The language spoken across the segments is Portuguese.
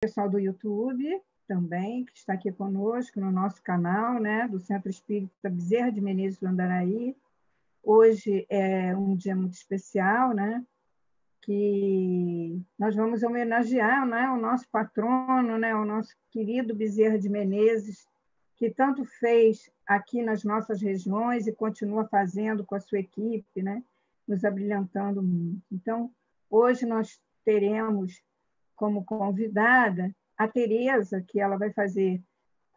Pessoal do YouTube também, que está aqui conosco no nosso canal, né, do Centro Espírita Bezerra de Menezes do Andaraí. Hoje é um dia muito especial, né, que nós vamos homenagear, né, o nosso patrono, né, o nosso querido Bezerra de Menezes, que tanto fez aqui nas nossas regiões e continua fazendo com a sua equipe, né, nos abrilhantando muito. Então, hoje nós teremos como convidada a Tereza, que ela vai fazer,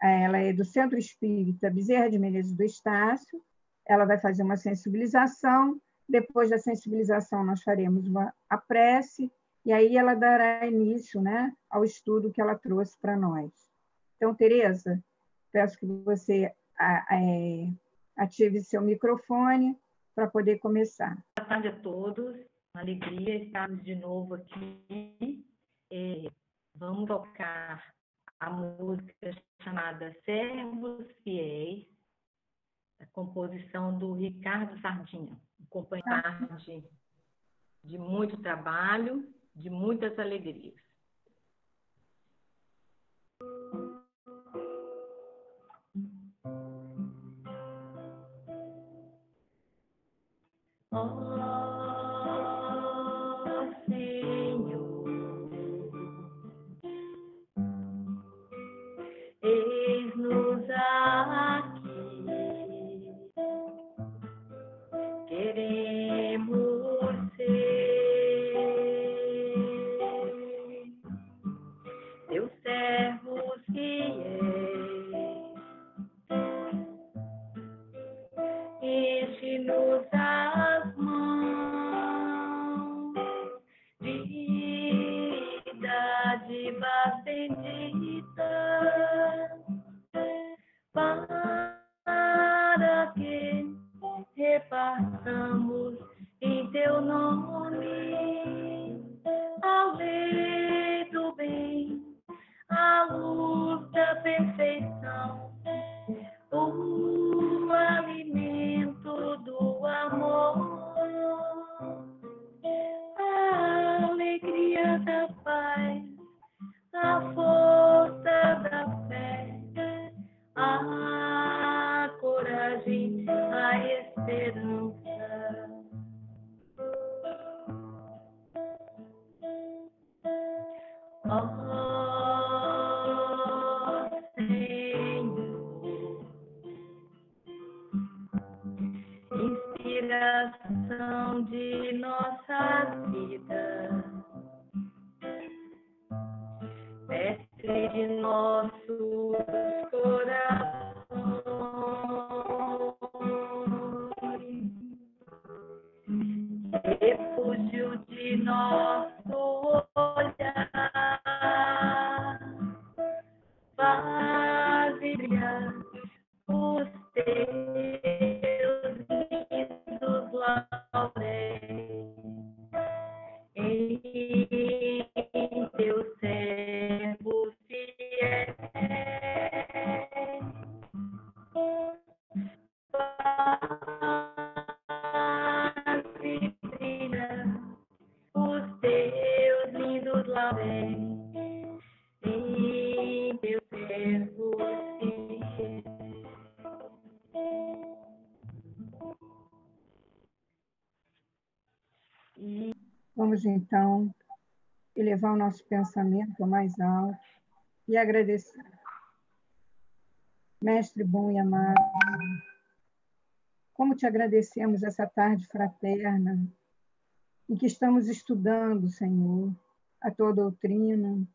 ela é do Centro Espírita Bezerra de Menezes do Estácio, ela vai fazer uma sensibilização, depois da sensibilização nós faremos a prece, e aí ela dará início, né, ao estudo que ela trouxe para nós. Então, Tereza, peço que você ative seu microfone para poder começar. Boa tarde a todos, uma alegria estarmos de novo aqui. Vamos tocar a música chamada Servos Fiéis, a composição do Ricardo Sardinha, acompanhado de muito trabalho, de muitas alegrias. Eis-nos aqui, queremos ser teus servos fiéis, enche-nos as mãos de dádivas benditas, para que repartamos em teu nome a lei do bem, a luz da perfeição, o alimento do amor, a alegria da paz, a força da fé, a coragem, a esperança. Ó Senhor, inspiração de nossas vidas, mestre de nossos corações, refúgio de nosso olhar, faz brilhar os teus lindos lauréis em teus servos fiéis. Faz brilhar os teus lindos lauréis em teus servos fiéis. Vamos, então, elevar o nosso pensamento ao mais alto e agradecer. Mestre bom e amado, como te agradecemos essa tarde fraterna em que estamos estudando, Senhor, a tua doutrina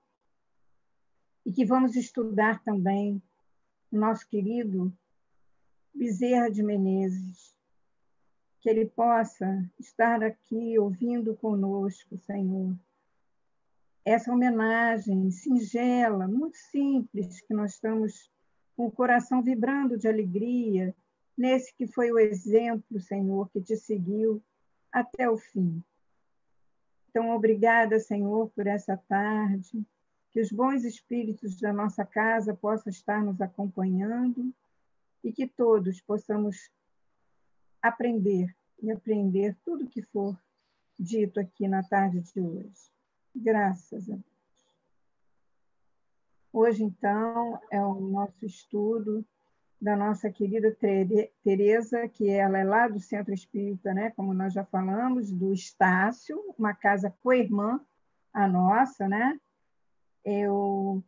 e que vamos estudar também o nosso querido Bezerra de Menezes, que ele possa estar aqui ouvindo conosco, Senhor, essa homenagem singela, muito simples, que nós estamos com o coração vibrando de alegria, nesse que foi o exemplo, Senhor, que te seguiu até o fim. Então, obrigada, Senhor, por essa tarde, que os bons espíritos da nossa casa possam estar nos acompanhando e que todos possamos aprender e aprender tudo que for dito aqui na tarde de hoje. Graças a Deus. Hoje, então, é o nosso estudo da nossa querida Tereza, que ela é lá do Centro Espírita, né? Como nós já falamos, do Estácio, uma casa co-irmã a nossa, né? Eu,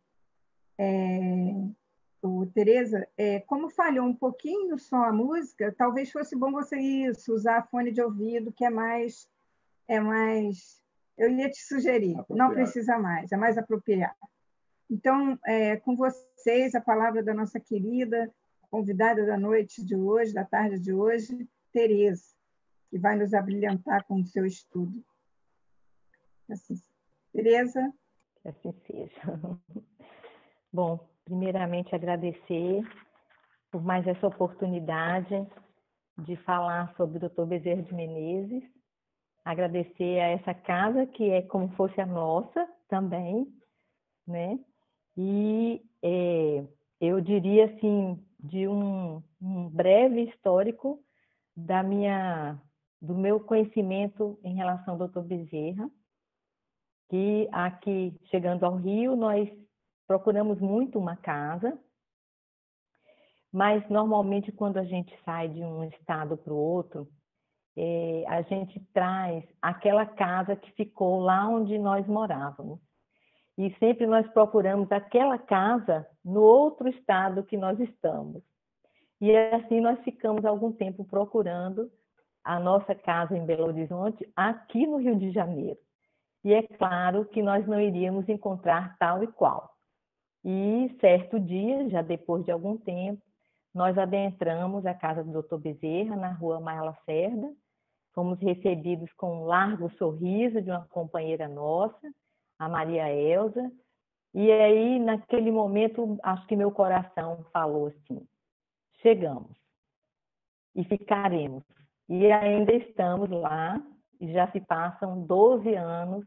Tereza, como falhou um pouquinho só a música, talvez fosse bom você isso, usar fone de ouvido, que é mais, eu ia te sugerir, não precisa mais, é mais apropriado. Então, com vocês, a palavra da nossa querida convidada da noite de hoje, da tarde de hoje, Tereza, que vai nos abrilhantar com o seu estudo. Assim, Tereza? Que assim seja. Bom, primeiramente agradecer por mais essa oportunidade de falar sobre o Dr. Bezerra de Menezes, agradecer a essa casa que é como fosse a nossa também, né? E eu diria assim, de um breve histórico do meu conhecimento em relação ao Dr. Bezerra, que aqui, chegando ao Rio, nós procuramos muito uma casa, mas normalmente quando a gente sai de um estado para o outro, a gente traz aquela casa que ficou lá onde nós morávamos. E sempre nós procuramos aquela casa no outro estado que nós estamos. E assim nós ficamos algum tempo procurando a nossa casa em Belo Horizonte, aqui no Rio de Janeiro. E é claro que nós não iríamos encontrar tal e qual. E certo dia, já depois de algum tempo, nós adentramos a casa do Dr. Bezerra, na rua Maia Lacerda. Fomos recebidos com um largo sorriso de uma companheira nossa, a Maria Elza. E aí, naquele momento, acho que meu coração falou assim: chegamos e ficaremos. E ainda estamos lá, e já se passam 12 anos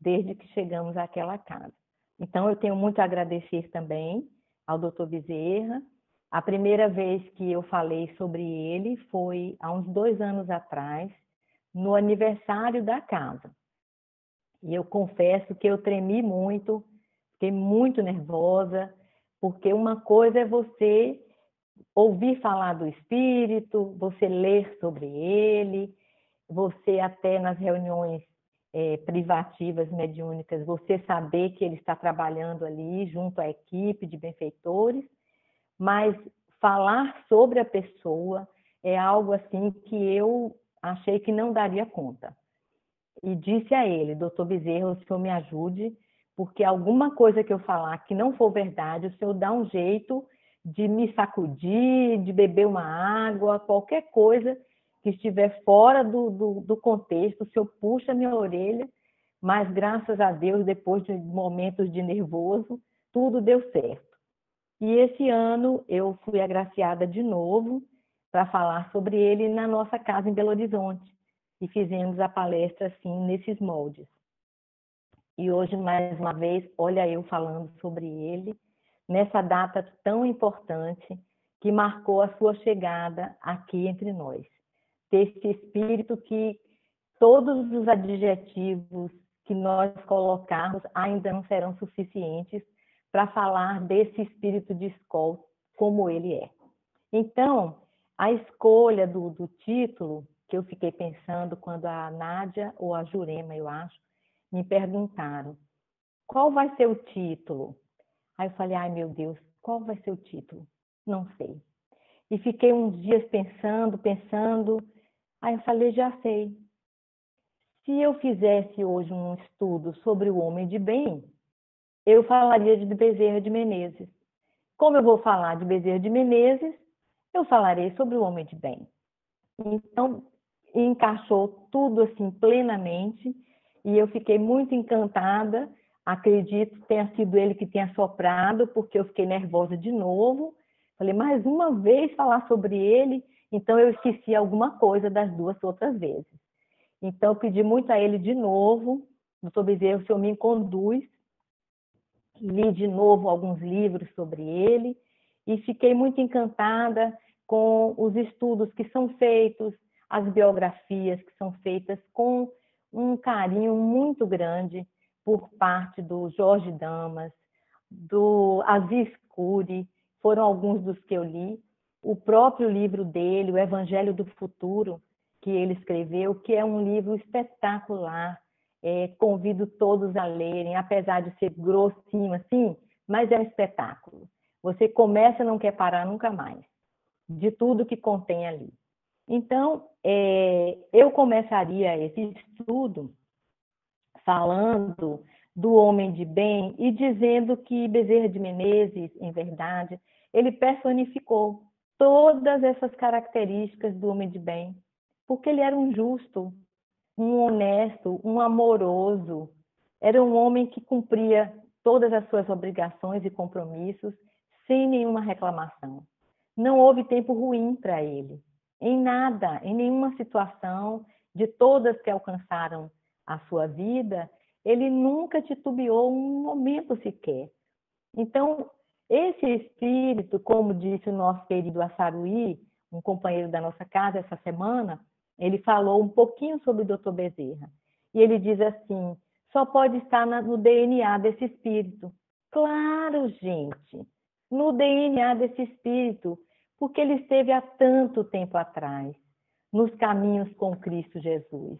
desde que chegamos àquela casa. Então, eu tenho muito a agradecer também ao Dr. Bezerra. A primeira vez que eu falei sobre ele foi há uns 2 anos atrás, no aniversário da casa. E eu confesso que eu tremi muito, fiquei muito nervosa, porque uma coisa é você ouvir falar do espírito, você ler sobre ele, você até nas reuniões privativas mediúnicas, você saber que ele está trabalhando ali junto à equipe de benfeitores, mas falar sobre a pessoa é algo assim que eu achei que não daria conta. E disse a ele: doutor Bezerra, o senhor me ajude, porque alguma coisa que eu falar que não for verdade, o senhor dá um jeito de me sacudir, de beber uma água, qualquer coisa que estiver fora do contexto, o senhor puxa a minha orelha, mas graças a Deus, depois de momentos de nervoso, tudo deu certo. E esse ano eu fui agraciada de novo para falar sobre ele na nossa casa em Belo Horizonte, e fizemos a palestra assim, nesses moldes. E hoje, mais uma vez, olha eu falando sobre ele, nessa data tão importante que marcou a sua chegada aqui entre nós. Desse espírito que todos os adjetivos que nós colocarmos ainda não serão suficientes para falar desse espírito de escola como ele é. Então, a escolha do título, que eu fiquei pensando quando a Nádia ou a Jurema, eu acho, me perguntaram: qual vai ser o título? Aí eu falei: ai meu Deus, qual vai ser o título? Não sei. E fiquei uns dias pensando, aí eu falei: já sei. Se eu fizesse hoje um estudo sobre o homem de bem, eu falaria de Bezerra de Menezes. Como eu vou falar de Bezerra de Menezes, eu falarei sobre o homem de bem. Então, encaixou tudo assim plenamente e eu fiquei muito encantada. Acredito que tenha sido ele que tenha soprado, porque eu fiquei nervosa de novo. Falei, mais uma vez falar sobre ele, então eu esqueci alguma coisa das 2 outras vezes. Então, eu pedi muito a ele de novo: doutor Bezerra, o senhor me conduz. Li de novo alguns livros sobre ele e fiquei muito encantada com os estudos que são feitos, as biografias que são feitas com um carinho muito grande por parte do Jorge Damas, do Aziz Curi, foram alguns dos que eu li. O próprio livro dele, O Evangelho do Futuro, que ele escreveu, que é um livro espetacular. Convido todos a lerem, apesar de ser grossinho assim, mas é um espetáculo. Você começa e não quer parar nunca mais, de tudo que contém ali. Então, eu começaria esse estudo falando do homem de bem e dizendo que Bezerra de Menezes, em verdade, ele personificou todas essas características do homem de bem, porque ele era um justo, um honesto, um amoroso, era um homem que cumpria todas as suas obrigações e compromissos sem nenhuma reclamação. Não houve tempo ruim para ele, em nada, em nenhuma situação, de todas que alcançaram a sua vida, ele nunca titubeou um momento sequer. Então, esse espírito, como disse o nosso querido Assaruí, um companheiro da nossa casa essa semana, ele falou um pouquinho sobre o Dr. Bezerra. E ele diz assim, só pode estar no DNA desse espírito. Claro, gente, no DNA desse espírito, porque ele esteve há tanto tempo atrás, nos caminhos com Cristo Jesus.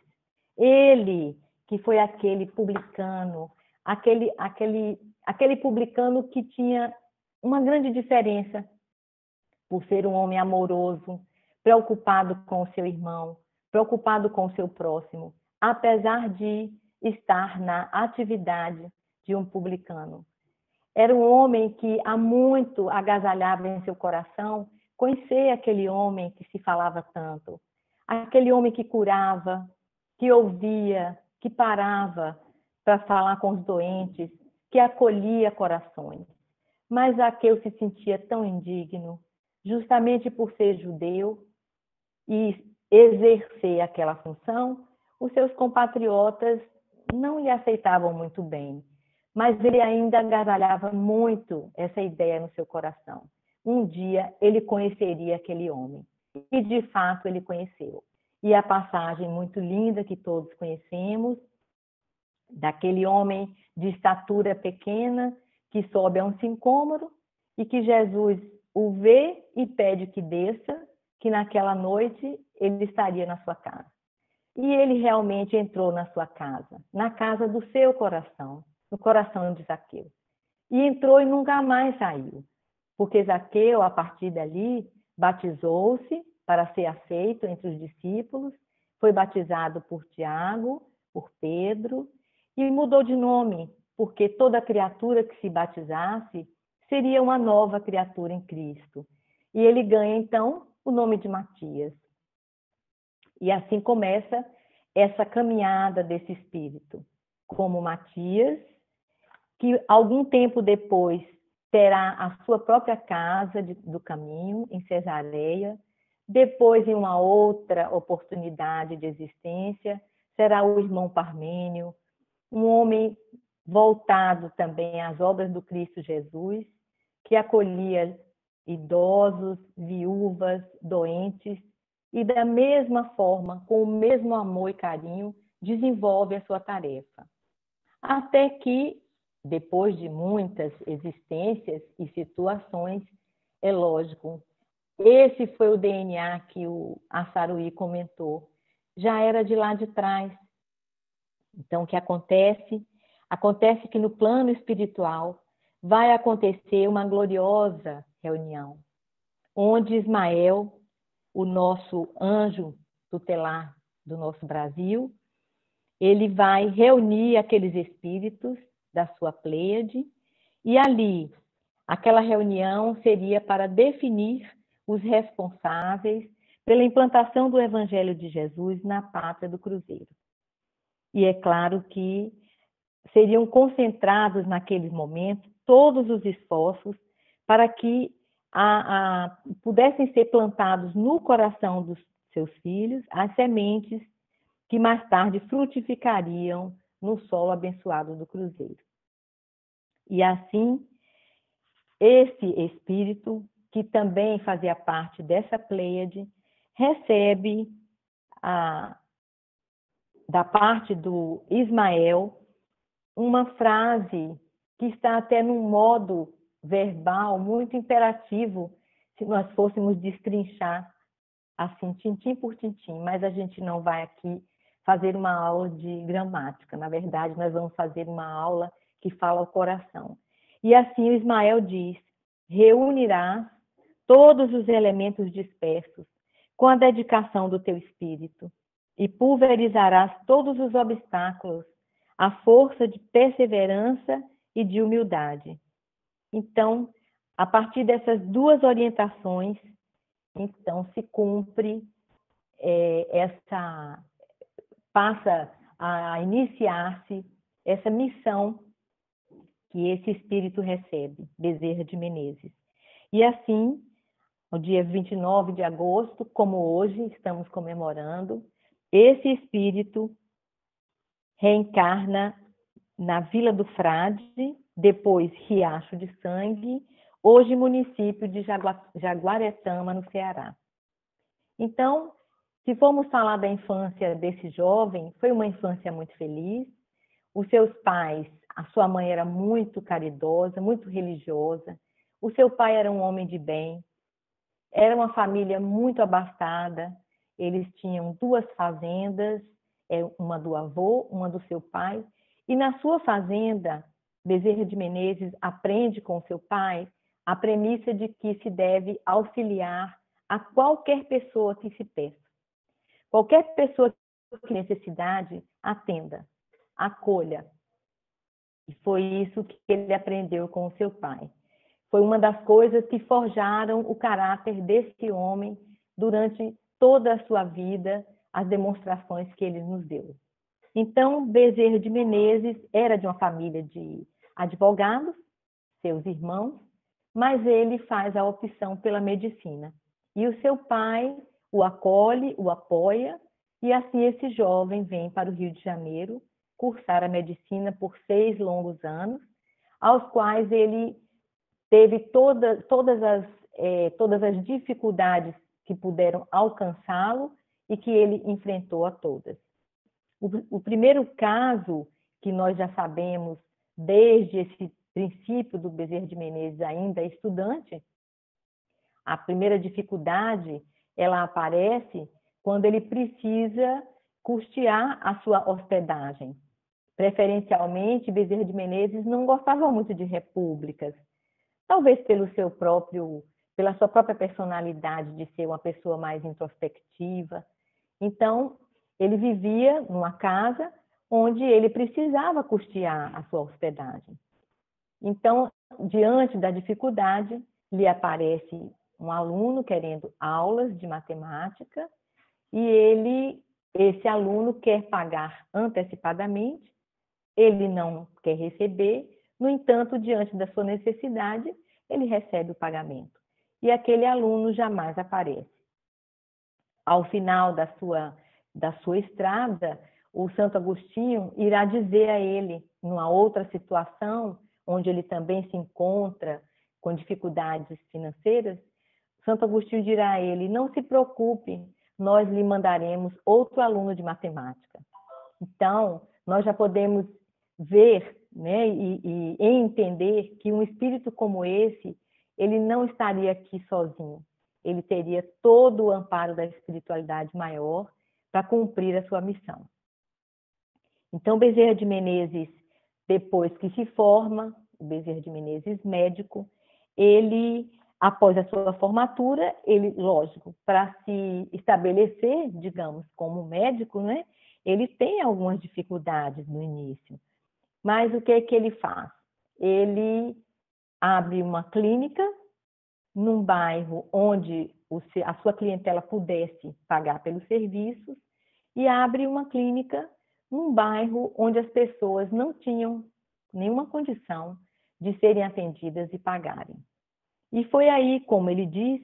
Ele, que foi aquele publicano, aquele publicano que tinha uma grande diferença por ser um homem amoroso, preocupado com o seu irmão, preocupado com o seu próximo, apesar de estar na atividade de um publicano. Era um homem que há muito agasalhava em seu coração conhecer aquele homem que se falava tanto, aquele homem que curava, que ouvia, que parava para falar com os doentes, que acolhia corações. Mas Zaqueu se sentia tão indigno, justamente por ser judeu e exercer aquela função, os seus compatriotas não lhe aceitavam muito bem, mas ele ainda agasalhava muito essa ideia no seu coração. Um dia ele conheceria aquele homem, e de fato ele conheceu. E a passagem muito linda que todos conhecemos, daquele homem de estatura pequena, que sobe a um sicômoro, e que Jesus o vê e pede que desça, que naquela noite ele estaria na sua casa. E ele realmente entrou na sua casa, na casa do seu coração, no coração de Zaqueu. E entrou e nunca mais saiu, porque Zaqueu, a partir dali, batizou-se para ser aceito entre os discípulos, foi batizado por Tiago, por Pedro, e mudou de nome, porque toda criatura que se batizasse seria uma nova criatura em Cristo. E ele ganha, então, o nome de Matias. E assim começa essa caminhada desse espírito, como Matias, que algum tempo depois terá a sua própria casa do caminho, em Cesareia. Depois, em uma outra oportunidade de existência, será o irmão Parmênio, um homem voltado também às obras do Cristo Jesus, que acolhia idosos, viúvas, doentes, e da mesma forma, com o mesmo amor e carinho, desenvolve a sua tarefa. Até que, depois de muitas existências e situações, é lógico, esse foi o DNA que o Assaruí comentou, já era de lá de trás. Então, o que acontece? Acontece que no plano espiritual vai acontecer uma gloriosa reunião, onde Ismael, o nosso anjo tutelar do nosso Brasil, ele vai reunir aqueles espíritos da sua Pleiade, e ali, aquela reunião seria para definir os responsáveis pela implantação do Evangelho de Jesus na pátria do Cruzeiro. E é claro que seriam concentrados naqueles momentos todos os esforços para que pudessem ser plantados no coração dos seus filhos as sementes que mais tarde frutificariam no solo abençoado do Cruzeiro. E assim, esse espírito, que também fazia parte dessa Pleiade, recebe da parte do Ismael uma frase que está até num modo verbal muito imperativo, se nós fôssemos destrinchar assim, tintim por tintim, mas a gente não vai aqui fazer uma aula de gramática. Na verdade, nós vamos fazer uma aula que fala ao coração. E assim o Ismael diz: reunirás todos os elementos dispersos com a dedicação do teu espírito e pulverizarás todos os obstáculos à força de perseverança e de humildade. Então, a partir dessas duas orientações, então se cumpre passa a iniciar-se essa missão que esse espírito recebe, Bezerra de Menezes. E assim, no dia 29 de agosto, como hoje estamos comemorando, esse espírito reencarna na Vila do Frade, depois Riacho de Sangue, hoje município de Jaguaretama, no Ceará. Então, se formos falar da infância desse jovem, foi uma infância muito feliz. Os seus pais, a sua mãe era muito caridosa, muito religiosa. O seu pai era um homem de bem. Era uma família muito abastada. Eles tinham 2 fazendas, uma do avô, uma do seu pai. E na sua fazenda, Bezerra de Menezes aprende com seu pai a premissa de que se deve auxiliar a qualquer pessoa que se peça. Qualquer pessoa que tenha necessidade, atenda, acolha. E foi isso que ele aprendeu com o seu pai. Foi uma das coisas que forjaram o caráter desse homem durante toda a sua vida, as demonstrações que ele nos deu. Então, Bezerra de Menezes era de uma família de advogados, seus irmãos, mas ele faz a opção pela medicina. E o seu pai o acolhe, o apoia, e assim esse jovem vem para o Rio de Janeiro cursar a medicina por 6 longos anos, aos quais ele teve todas as dificuldades que puderam alcançá-lo e que ele enfrentou a todas. O primeiro caso que nós já sabemos desde esse princípio do Bezerra de Menezes ainda estudante, a primeira dificuldade ela aparece quando ele precisa custear a sua hospedagem. Preferencialmente, Bezerra de Menezes não gostava muito de repúblicas, talvez pela sua própria personalidade de ser uma pessoa mais introspectiva. Então, ele vivia numa casa onde ele precisava custear a sua hospedagem. Então, diante da dificuldade, lhe aparece um aluno querendo aulas de matemática e esse aluno quer pagar antecipadamente, ele não quer receber, no entanto, diante da sua necessidade, ele recebe o pagamento. E aquele aluno jamais aparece. Ao final da sua estrada, o Santo Agostinho irá dizer a ele, numa outra situação, onde ele também se encontra com dificuldades financeiras, Santo Agostinho dirá a ele: não se preocupe, nós lhe mandaremos outro aluno de matemática. Então, nós já podemos ver, né, e entender que um espírito como esse, ele não estaria aqui sozinho. Ele teria todo o amparo da espiritualidade maior para cumprir a sua missão. Então, Bezerra de Menezes, depois que se forma, o Bezerra de Menezes médico, ele, após a sua formatura, ele, lógico, para se estabelecer, digamos, como médico, né, ele tem algumas dificuldades no início. Mas o que é que ele faz? Ele abre uma clínica num bairro onde a sua clientela pudesse pagar pelos serviços e abre uma clínica num bairro onde as pessoas não tinham nenhuma condição de serem atendidas e pagarem. E foi aí, como ele diz,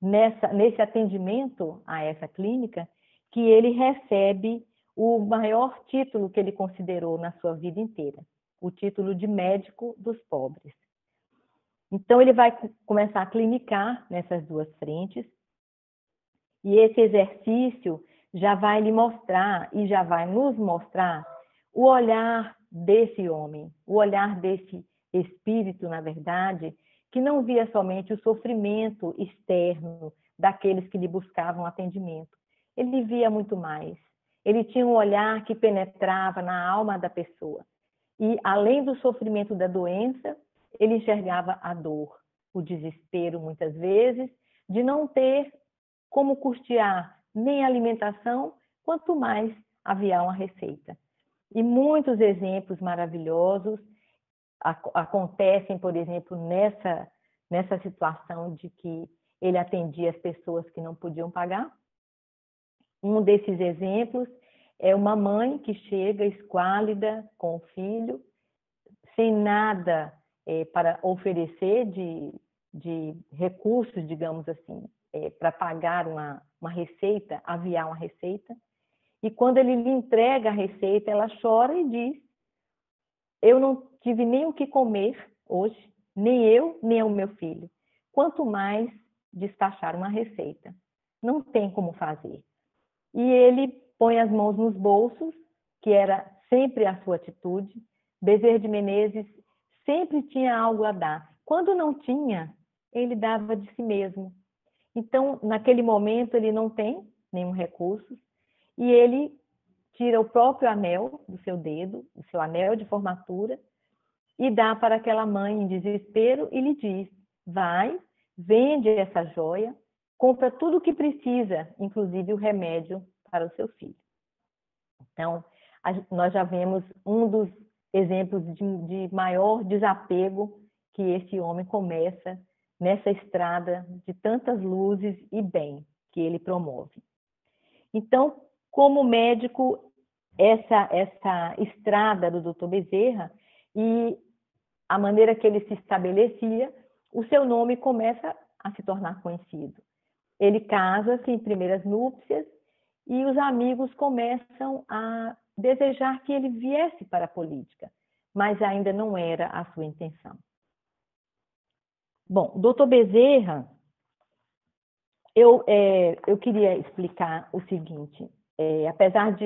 nesse atendimento a essa clínica, que ele recebe o maior título que ele considerou na sua vida inteira, o título de médico dos pobres. Então, ele vai começar a clinicar nessas 2 frentes, e esse exercício já vai lhe mostrar, e já vai nos mostrar, o olhar desse homem, o olhar desse espírito, na verdade, que não via somente o sofrimento externo daqueles que lhe buscavam atendimento. Ele via muito mais. Ele tinha um olhar que penetrava na alma da pessoa. E, além do sofrimento da doença, ele enxergava a dor, o desespero, muitas vezes, de não ter como custear nem a alimentação, quanto mais aviar uma receita. E muitos exemplos maravilhosos acontecem, por exemplo, nessa situação de que ele atendia as pessoas que não podiam pagar. Um desses exemplos é uma mãe que chega esquálida com o filho, sem nada para oferecer de recursos, digamos assim, para pagar uma receita, aviar uma receita. E quando ele lhe entrega a receita, ela chora e diz: eu não tive nem o que comer hoje, nem eu, nem o meu filho. Quanto mais despachar uma receita. Não tem como fazer. E ele põe as mãos nos bolsos, que era sempre a sua atitude. Bezerra de Menezes sempre tinha algo a dar. Quando não tinha, ele dava de si mesmo. Então, naquele momento, ele não tem nenhum recurso e ele tira o próprio anel do seu dedo, o seu anel de formatura, e dá para aquela mãe em desespero e lhe diz: vai, vende essa joia, compra tudo o que precisa, inclusive o remédio para o seu filho. Então, nós já vemos um dos exemplos de maior desapego que esse homem começa nessa estrada de tantas luzes e bem que ele promove. Então, como médico, essa estrada do Dr. Bezerra e a maneira que ele se estabelecia, o seu nome começa a se tornar conhecido. Ele casa-se em primeiras núpcias e os amigos começam a desejar que ele viesse para a política, mas ainda não era a sua intenção. Bom, Dr. Bezerra, eu queria explicar o seguinte: apesar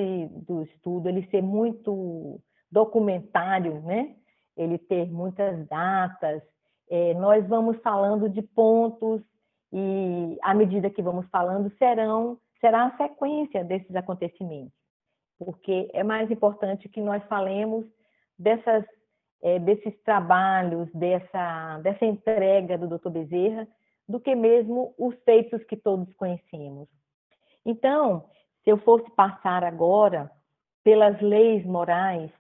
do estudo ele ser muito documentário, né? Ele ter muitas datas, nós vamos falando de pontos e, à medida que vamos falando, será a sequência desses acontecimentos, porque é mais importante que nós falemos desses trabalhos, dessa entrega do Dr. Bezerra, do que mesmo os feitos que todos conhecemos. Então, se eu fosse passar agora pelas leis morais,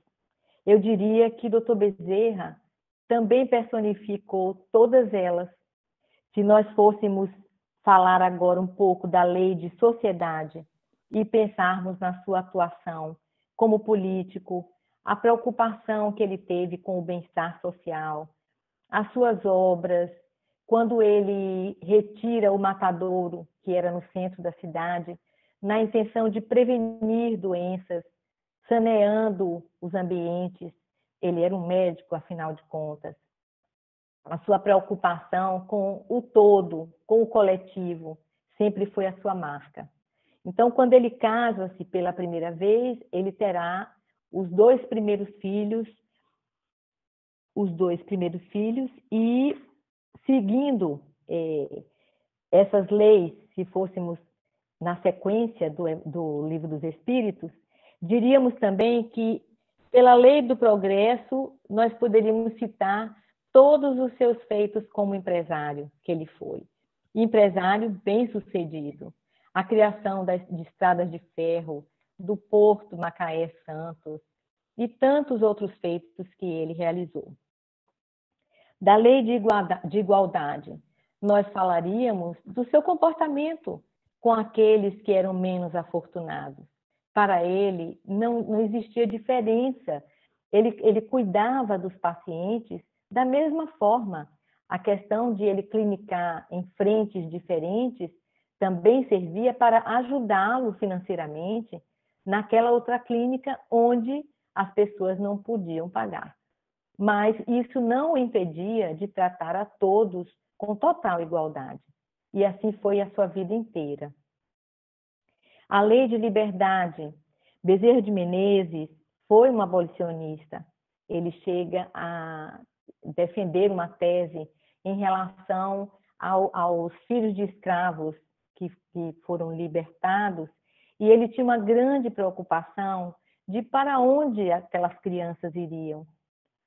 eu diria que Dr. Bezerra também personificou todas elas. Se nós fôssemos falar agora um pouco da lei de sociedade e pensarmos na sua atuação como político, a preocupação que ele teve com o bem-estar social, as suas obras, quando ele retira o matadouro, que era no centro da cidade, na intenção de prevenir doenças, saneando os ambientes. Ele era um médico, afinal de contas. A sua preocupação com o todo, com o coletivo, sempre foi a sua marca. Então, quando ele casa-se pela primeira vez, ele terá os dois primeiros filhos e, seguindo essas leis, se fôssemos na sequência do Livro dos Espíritos, diríamos também que, pela lei do progresso, nós poderíamos citar todos os seus feitos como empresário que ele foi. Empresário bem-sucedido. A criação de estradas de ferro, do Porto Macaé-Santos e tantos outros feitos que ele realizou. Da lei de igualdade, nós falaríamos do seu comportamento com aqueles que eram menos afortunados. Para ele, não existia diferença. Ele cuidava dos pacientes da mesma forma. A questão de ele clinicar em frentes diferentes também servia para ajudá-lo financeiramente naquela outra clínica onde as pessoas não podiam pagar. Mas isso não o impedia de tratar a todos com total igualdade. E assim foi a sua vida inteira. A lei de liberdade. Bezerra de Menezes foi um abolicionista. Ele chega a defender uma tese em relação aos filhos de escravos que foram libertados, e ele tinha uma grande preocupação de para onde aquelas crianças iriam,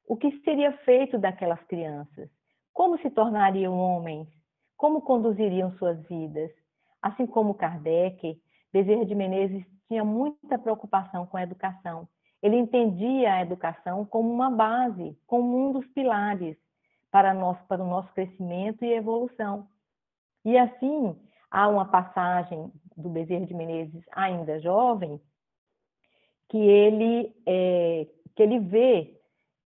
o que seria feito daquelas crianças, como se tornariam homens, como conduziriam suas vidas. Assim como Kardec, Bezerra de Menezes tinha muita preocupação com a educação. Ele entendia a educação como uma base, como um dos pilares para o nosso crescimento e evolução. E assim, há uma passagem do Bezerra de Menezes, ainda jovem, que ele vê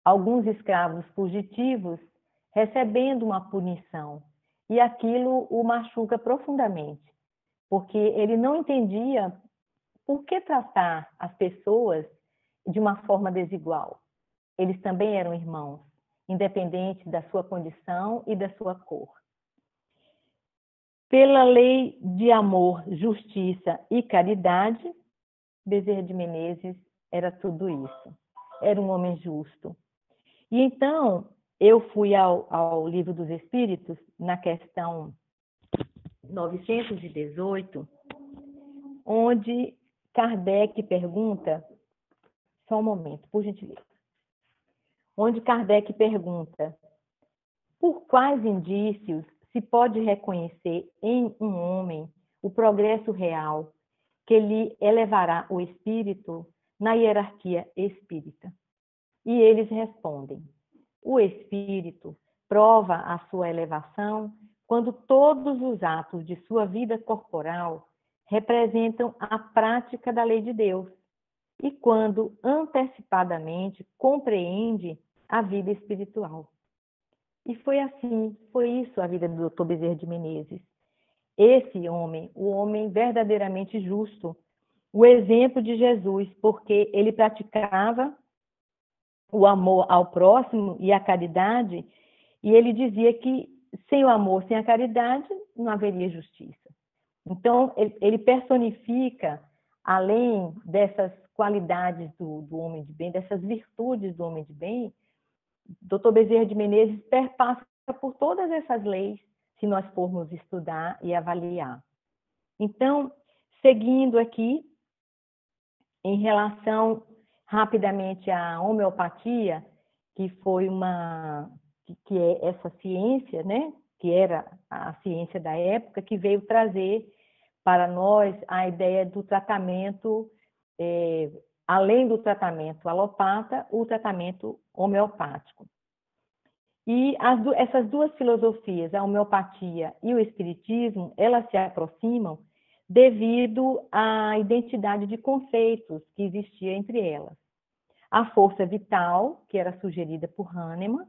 alguns escravos fugitivos recebendo uma punição. E aquilo o machuca profundamente, porque ele não entendia por que tratar as pessoas de uma forma desigual. Eles também eram irmãos, independente da sua condição e da sua cor. Pela lei de amor, justiça e caridade, Bezerra de Menezes era tudo isso. Era um homem justo. E então, eu fui ao Livro dos Espíritos, na questão 918, onde Kardec pergunta, só um momento, por gentileza, onde Kardec pergunta: por quais indícios se pode reconhecer em um homem o progresso real que lhe elevará o espírito na hierarquia espírita? E eles respondem: o espírito prova a sua elevação quando todos os atos de sua vida corporal representam a prática da lei de Deus e quando antecipadamente compreende a vida espiritual. E foi assim, foi isso a vida do Dr. Bezerra de Menezes. Esse homem, o homem verdadeiramente justo, o exemplo de Jesus, porque ele praticava o amor ao próximo e a caridade, e ele dizia que sem o amor, sem a caridade, não haveria justiça. Então, ele personifica, além dessas qualidades do homem de bem, dessas virtudes do homem de bem, Dr. Bezerra de Menezes perpassa por todas essas leis, se nós formos estudar e avaliar. Então, seguindo aqui, em relação rapidamente à homeopatia, que foi que é essa ciência, né? Que era a ciência da época, que veio trazer para nós a ideia do tratamento, além do tratamento alopata, o tratamento homeopático. E essas duas filosofias, a homeopatia e o espiritismo, elas se aproximam devido à identidade de conceitos que existia entre elas. A força vital, que era sugerida por Hahnemann,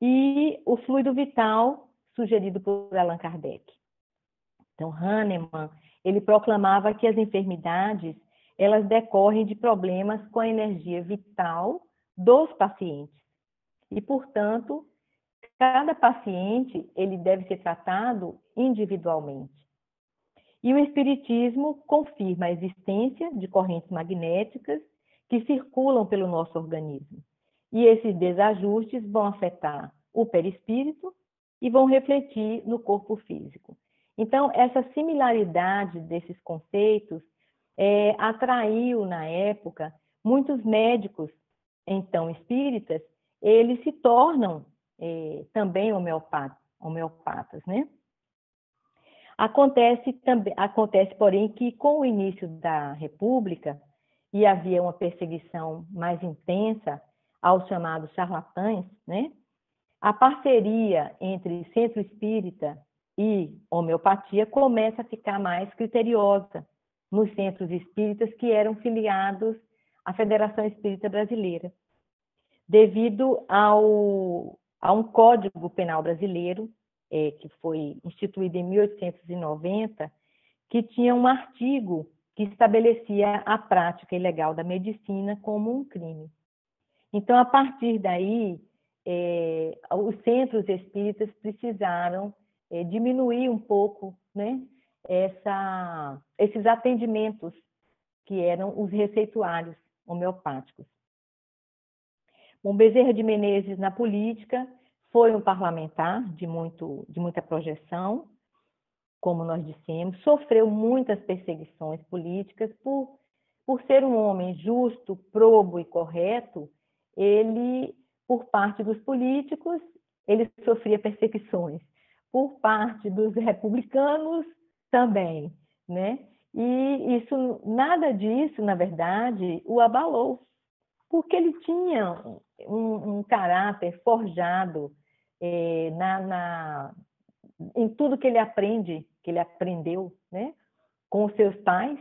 e o fluido vital, sugerido por Allan Kardec. Então, Hahnemann, ele proclamava que as enfermidades, elas decorrem de problemas com a energia vital dos pacientes. E, portanto, cada paciente, ele deve ser tratado individualmente. E o espiritismo confirma a existência de correntes magnéticas que circulam pelo nosso organismo. E esses desajustes vão afetar o perispírito e vão refletir no corpo físico. Então, essa similaridade desses conceitos atraiu, na época, muitos médicos, então espíritas, eles se tornam também homeopatas, né? Acontece, porém, que com o início da República, e havia uma perseguição mais intensa aos chamados charlatães, né? A parceria entre centro espírita e homeopatia começa a ficar mais criteriosa nos centros espíritas que eram filiados à Federação Espírita Brasileira, devido a um Código Penal brasileiro, que foi instituído em 1890, que tinha um artigo que estabelecia a prática ilegal da medicina como um crime. Então, a partir daí, os centros espíritas precisaram diminuir um pouco, né, esses atendimentos que eram os receituários homeopáticos. Bom, Bezerra de Menezes, na política, foi um parlamentar de muita projeção, como nós dissemos, sofreu muitas perseguições políticas por ser um homem justo, probo e correto. Ele, por parte dos políticos, ele sofria perseguições. Por parte dos republicanos, também, né? E nada disso, na verdade, o abalou, porque ele tinha um caráter forjado em tudo que ele aprendeu, né? Com os seus pais,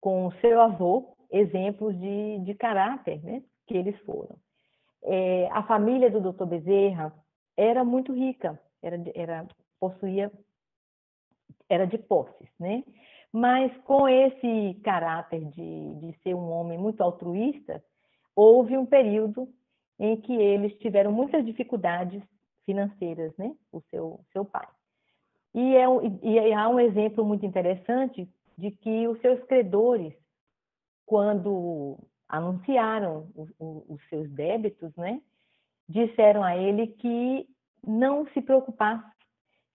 com o seu avô, exemplos de caráter, né? Que eles foram. A família do Dr. Bezerra era muito rica, era de posses, né? Mas com esse caráter de ser um homem muito altruísta, houve um período em que eles tiveram muitas dificuldades financeiras, né? O seu pai. E há um exemplo muito interessante de que os seus credores, quando anunciaram os seus débitos, né? Disseram a ele que não se preocupasse,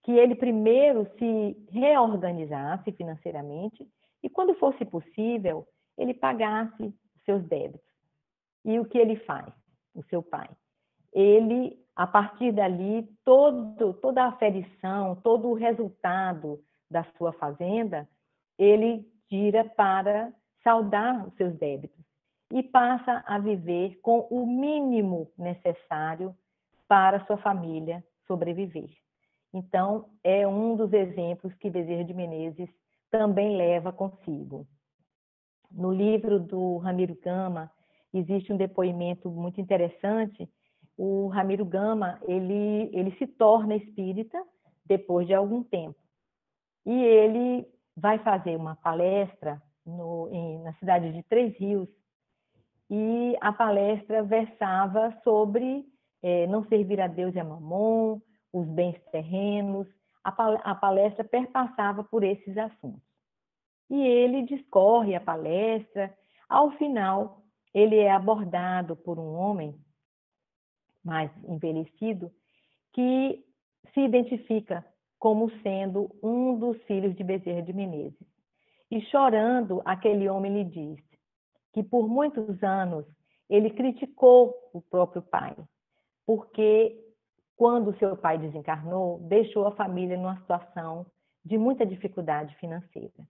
que ele primeiro se reorganizasse financeiramente e, quando fosse possível, ele pagasse seus débitos. E o que ele faz, o seu pai? Ele, a partir dali, toda a aferição, todo o resultado da sua fazenda, ele tira para saldar os seus débitos e passa a viver com o mínimo necessário para a sua família sobreviver. Então, é um dos exemplos que Bezerra de Menezes também leva consigo. No livro do Ramiro Gama, existe um depoimento muito interessante. O Ramiro Gama, ele se torna espírita depois de algum tempo. E ele vai fazer uma palestra na cidade de Três Rios, e a palestra versava sobre não servir a Deus e a Mamon, os bens terrenos. A palestra perpassava por esses assuntos. E ele discorre a palestra. Ao final, ele é abordado por um homem mais envelhecido que se identifica como sendo um dos filhos de Bezerra de Menezes. E chorando, aquele homem lhe diz que por muitos anos ele criticou o próprio pai, porque quando seu pai desencarnou, deixou a família numa situação de muita dificuldade financeira.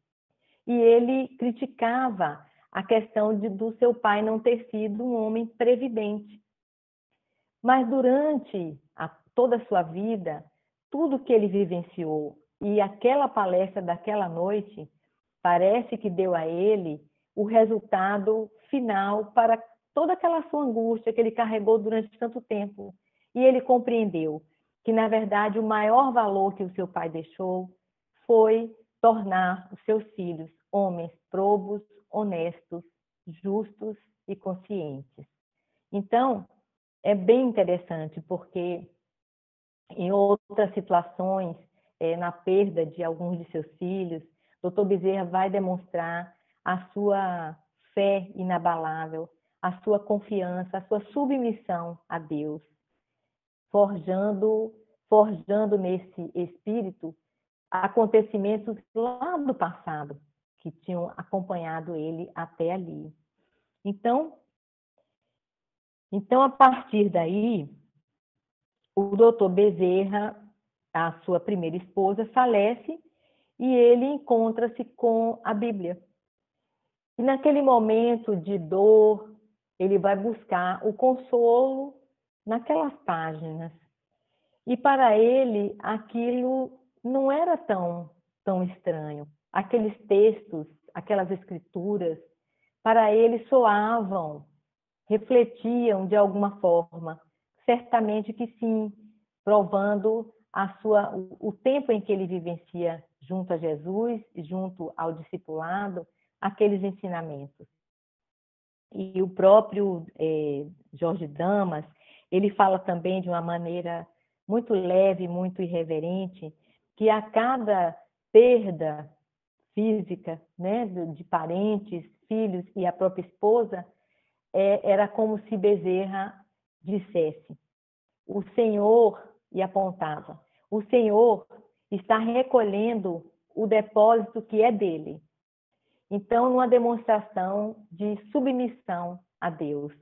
E ele criticava a questão do seu pai não ter sido um homem previdente. Mas durante toda a sua vida, tudo que ele vivenciou e aquela palestra daquela noite, parece que deu a ele o resultado final para toda aquela sua angústia que ele carregou durante tanto tempo. E ele compreendeu que, na verdade, o maior valor que o seu pai deixou foi tornar os seus filhos homens probos, honestos, justos e conscientes. Então, é bem interessante, porque em outras situações, na perda de alguns de seus filhos, Dr. Bezerra vai demonstrar a sua fé inabalável, a sua confiança, a sua submissão a Deus, forjando nesse espírito acontecimentos lá do passado que tinham acompanhado ele até ali. Então, a partir daí, o doutor Bezerra, a sua primeira esposa, falece e ele encontra-se com a Bíblia. E naquele momento de dor, ele vai buscar o consolo naquelas páginas. E para ele, aquilo não era tão estranho. Aqueles textos, aquelas escrituras, para ele soavam, refletiam de alguma forma. Certamente que sim, provando o tempo em que ele vivencia junto a Jesus, junto ao discipulado, aqueles ensinamentos. E o próprio Jorge Damas, ele fala também de uma maneira muito leve, muito irreverente, que a cada perda física, né, de parentes, filhos e a própria esposa, era como se Bezerra dissesse: o Senhor, e apontava, o Senhor está recolhendo o depósito que é dele. Então, numa demonstração de submissão a Deus,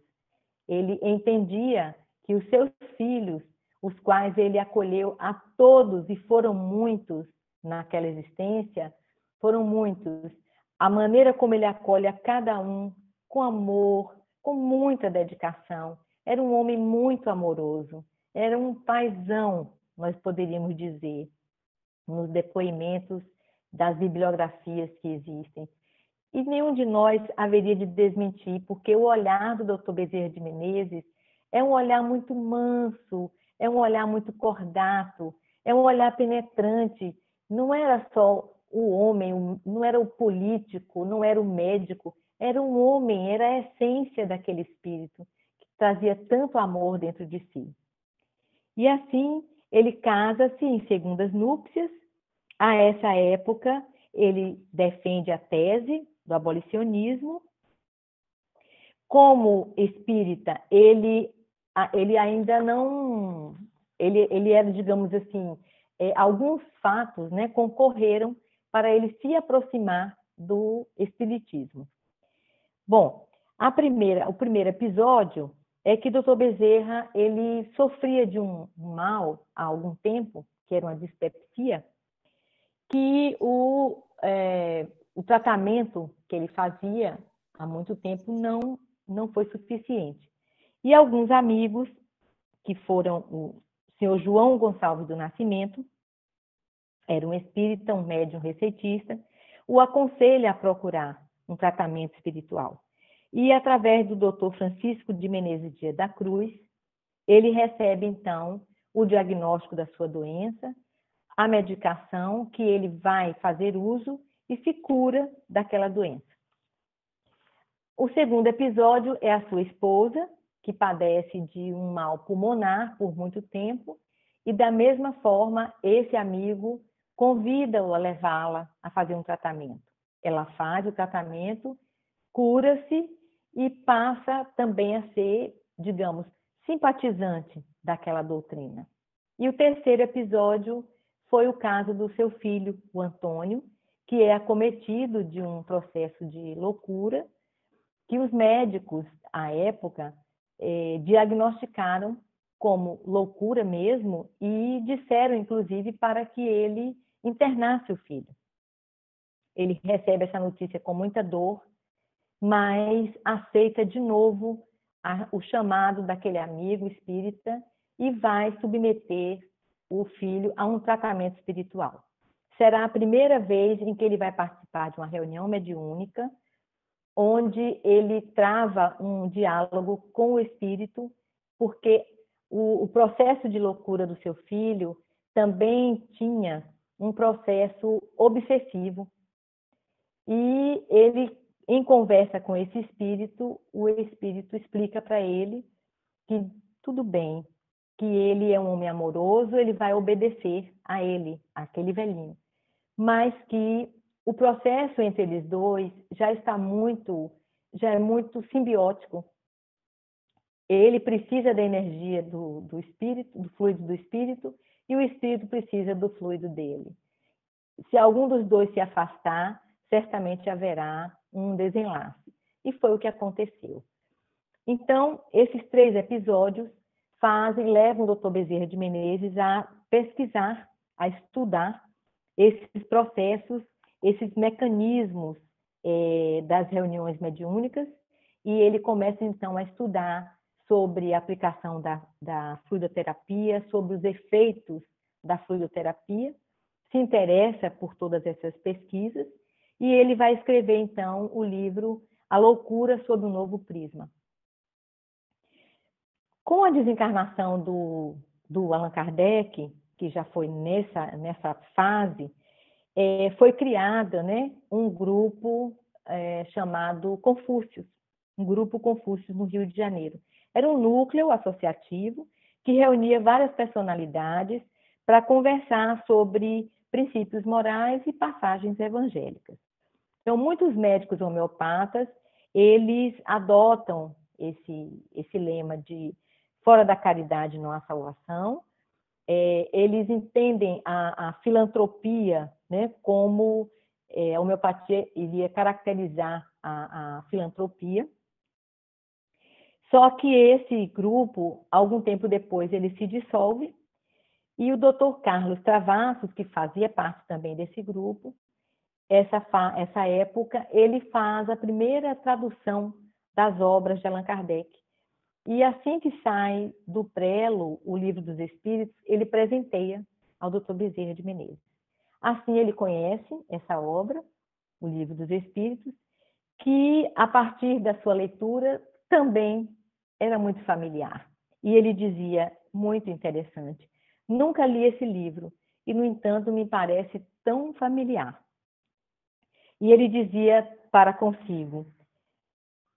ele entendia que os seus filhos, os quais ele acolheu a todos, e foram muitos naquela existência, foram muitos, a maneira como ele acolhe a cada um, com amor, com muita dedicação. Era um homem muito amoroso, era um paizão, nós poderíamos dizer, nos depoimentos das bibliografias que existem. E nenhum de nós haveria de desmentir, porque o olhar do Dr. Bezerra de Menezes é um olhar muito manso, é um olhar muito cordato, é um olhar penetrante. Não era só o homem, não era o político, não era o médico, era um homem, era a essência daquele espírito, que trazia tanto amor dentro de si. E assim, ele casa-se em segundas núpcias. A essa época, ele defende a tese do abolicionismo. Como espírita, ele ainda não... Ele era, digamos assim, alguns fatos, né, concorreram para ele se aproximar do espiritismo. Bom, o primeiro episódio é que Dr. Bezerra ele sofria de um mal há algum tempo, que era uma dispepsia, que o tratamento que ele fazia há muito tempo não foi suficiente. E alguns amigos, que foram o senhor João Gonçalves do Nascimento, era um espírita, um médium receitista, o aconselha a procurar um tratamento espiritual. E através do Dr. Francisco de Menezes Dias da Cruz, ele recebe então o diagnóstico da sua doença, a medicação que ele vai fazer uso e se cura daquela doença. O segundo episódio é a sua esposa, que padece de um mal pulmonar por muito tempo, e da mesma forma esse amigo convida-o a levá-la a fazer um tratamento. Ela faz o tratamento, cura-se e passa também a ser, digamos, simpatizante daquela doutrina. E o terceiro episódio foi o caso do seu filho, o Antônio, que é acometido de um processo de loucura, que os médicos, à época, diagnosticaram como loucura mesmo e disseram, inclusive, para que ele internasse o filho. Ele recebe essa notícia com muita dor, mas aceita de novo o chamado daquele amigo espírita e vai submeter o filho a um tratamento espiritual. Será a primeira vez em que ele vai participar de uma reunião mediúnica, onde ele trava um diálogo com o espírito, porque o processo de loucura do seu filho também tinha um processo obsessivo. E ele, em conversa com esse espírito, o espírito explica para ele que tudo bem, que ele é um homem amoroso, ele vai obedecer a ele, aquele velhinho, mas que o processo entre eles dois já é muito simbiótico. Ele precisa da energia do espírito, do fluido do espírito, e o espírito precisa do fluido dele. Se algum dos dois se afastar, certamente haverá um desenlace. E foi o que aconteceu. Então, esses 3 episódios levam o Dr. Bezerra de Menezes a pesquisar, a estudar esses processos, esses mecanismos das reuniões mediúnicas, e ele começa então a estudar sobre a aplicação da fluidoterapia, sobre os efeitos da fluidoterapia, se interessa por todas essas pesquisas, e ele vai escrever então o livro A Loucura sob um Novo Prisma. Com a desencarnação do Allan Kardec, que já foi nessa fase, foi criada, né, um grupo chamado Confúcios, um grupo Confúcios no Rio de Janeiro. Era um núcleo associativo que reunia várias personalidades para conversar sobre princípios morais e passagens evangélicas. Então, muitos médicos homeopatas, eles adotam esse lema de fora da caridade não há salvação. Eles entendem a filantropia, né, como a homeopatia iria caracterizar a filantropia. Só que esse grupo, algum tempo depois, ele se dissolve, e o Dr. Carlos Travassos, que fazia parte também desse grupo, essa época, ele faz a primeira tradução das obras de Allan Kardec. E assim que sai do prelo o Livro dos Espíritos, ele presenteia ao Dr. Bezerra de Menezes. Assim ele conhece essa obra, o Livro dos Espíritos, que a partir da sua leitura também era muito familiar. E ele dizia, muito interessante, nunca li esse livro e, no entanto, me parece tão familiar. E ele dizia para consigo,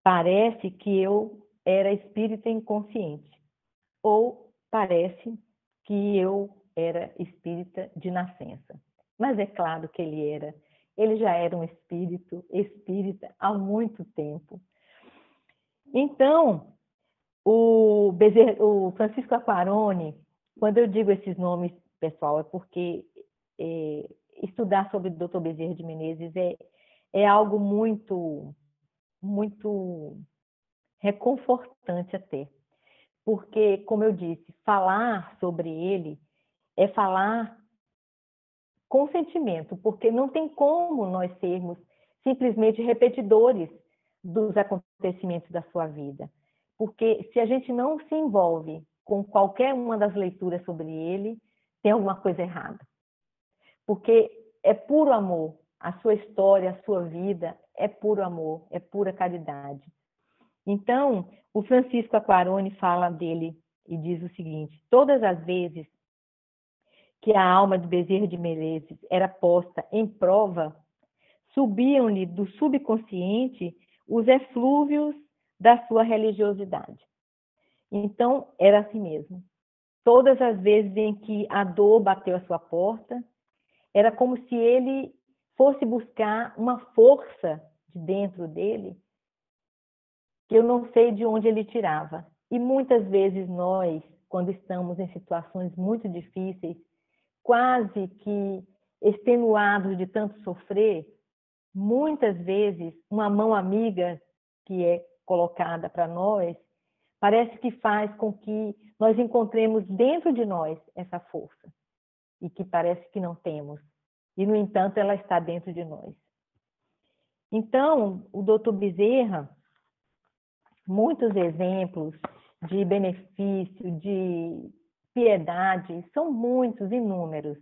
parece que eu era espírita inconsciente, ou parece que eu era espírita de nascença. Mas é claro que ele já era um espírita há muito tempo. Então, o Francisco Aquarone, quando eu digo esses nomes, pessoal, é porque estudar sobre o Dr. Bezerra de Menezes é algo muito, muito reconfortante até. Porque, como eu disse, falar sobre ele é falar com sentimento, porque não tem como nós sermos simplesmente repetidores dos acontecimentos da sua vida. Porque se a gente não se envolve com qualquer uma das leituras sobre ele, tem alguma coisa errada. Porque é puro amor. A sua história, a sua vida é puro amor, é pura caridade. Então, o Francisco Aquarone fala dele e diz o seguinte: todas as vezes que a alma de Bezerra de Menezes era posta em prova, subiam-lhe do subconsciente os eflúvios da sua religiosidade. Então, era assim mesmo. Todas as vezes em que a dor bateu à sua porta, era como se ele fosse buscar uma força de dentro dele que eu não sei de onde ele tirava. E muitas vezes nós, quando estamos em situações muito difíceis, quase que extenuados de tanto sofrer, muitas vezes uma mão amiga que é colocada para nós, parece que faz com que nós encontremos dentro de nós essa força, e que parece que não temos. E, no entanto, ela está dentro de nós. Então, o Dr. Bezerra, muitos exemplos de benefício, de piedade, são muitos, inúmeros.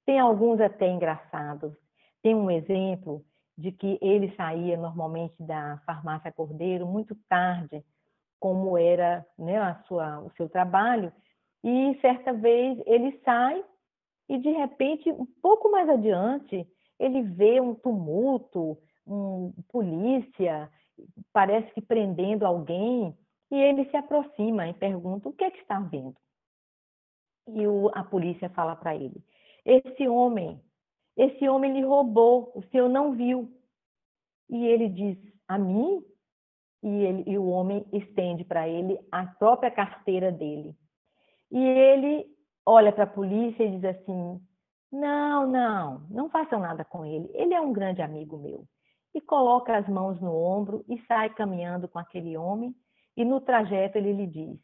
Tem alguns até engraçados. Tem um exemplo de que ele saía normalmente da farmácia Cordeiro muito tarde, como era, né, o seu trabalho, e certa vez ele sai e, de repente, um pouco mais adiante, ele vê um tumulto, polícia, parece que prendendo alguém, e ele se aproxima e pergunta: o que é que está vendo? E a polícia fala para ele: esse homem lhe roubou, o senhor não viu. E ele diz: a mim? E o homem estende para ele a própria carteira dele. E ele olha para a polícia e diz assim: não façam nada com ele, ele é um grande amigo meu. E coloca as mãos no ombro e sai caminhando com aquele homem, e no trajeto ele lhe diz: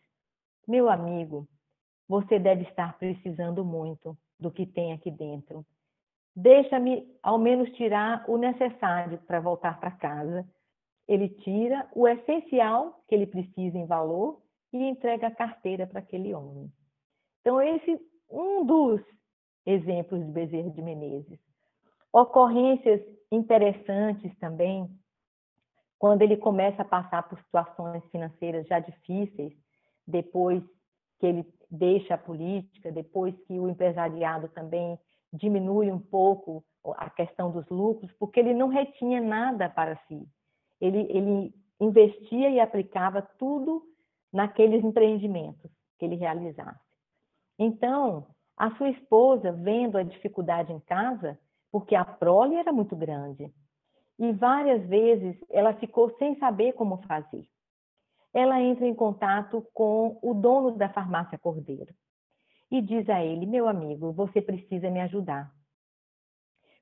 meu amigo, você deve estar precisando muito do que tem aqui dentro. Deixa-me ao menos tirar o necessário para voltar para casa. Ele tira o essencial que ele precisa em valor e entrega a carteira para aquele homem. Então, esse é um dos exemplos de Bezerra de Menezes. Ocorrências interessantes também, quando ele começa a passar por situações financeiras já difíceis, depois que ele deixa a política, depois que o empresariado também diminui um pouco a questão dos lucros, porque ele não retinha nada para si. Ele investia e aplicava tudo naqueles empreendimentos que ele realizasse. Então, a sua esposa, vendo a dificuldade em casa, porque a prole era muito grande, e várias vezes ela ficou sem saber como fazer. ela entra em contato com o dono da farmácia Cordeiro e diz a ele: meu amigo, você precisa me ajudar,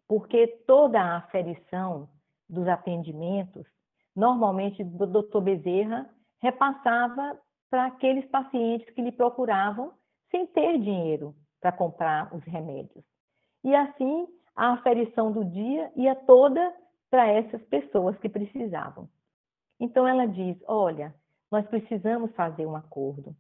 porque toda a aferição dos atendimentos, normalmente o doutor Bezerra repassava para aqueles pacientes que lhe procuravam sem ter dinheiro para comprar os remédios. E assim, a aferição do dia ia toda para essas pessoas que precisavam. Então ela diz: olha, nós precisamos fazer um acordo.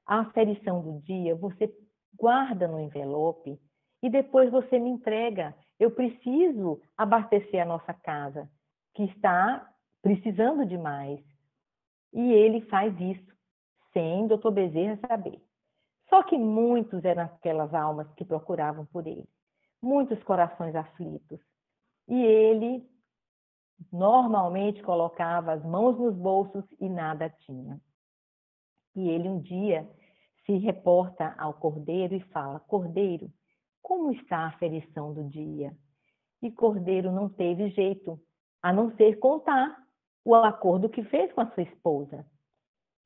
A aferição do dia você guarda no envelope e depois você me entrega. Eu preciso abastecer a nossa casa, que está precisando de mais. E ele faz isso, sem doutor Bezerra saber. Só que muitos eram aquelas almas que procuravam por ele, muitos corações aflitos. E ele normalmente colocava as mãos nos bolsos e nada tinha. E ele um dia se reporta ao Cordeiro e fala: Cordeiro, como está a aferição do dia? E Cordeiro não teve jeito, a não ser contar o acordo que fez com a sua esposa.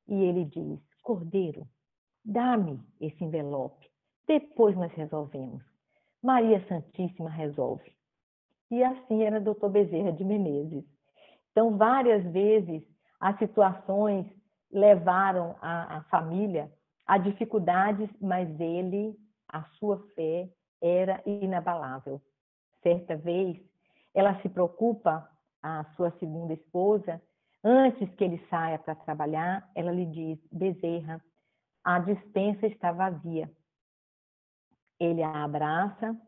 E ele diz: Cordeiro, dá-me esse envelope, depois nós resolvemos. Maria Santíssima resolve. E assim era doutor Bezerra de Menezes. Então, várias vezes, as situações levaram a família a dificuldades, mas a sua fé era inabalável. Certa vez, ela se preocupa, a sua segunda esposa, antes que ele saia para trabalhar, ela lhe diz: Bezerra, a despensa está vazia. Ele a abraça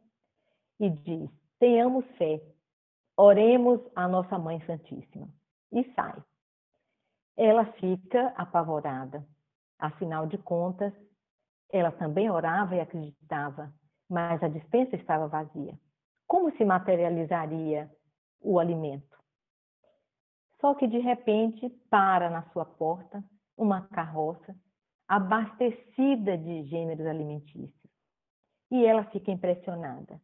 e diz: tenhamos fé, oremos à nossa Mãe Santíssima. E sai. Ela fica apavorada. Afinal de contas, ela também orava e acreditava, mas a despensa estava vazia. Como se materializaria o alimento? Só que, de repente, para na sua porta uma carroça abastecida de gêneros alimentícios. E ela fica impressionada.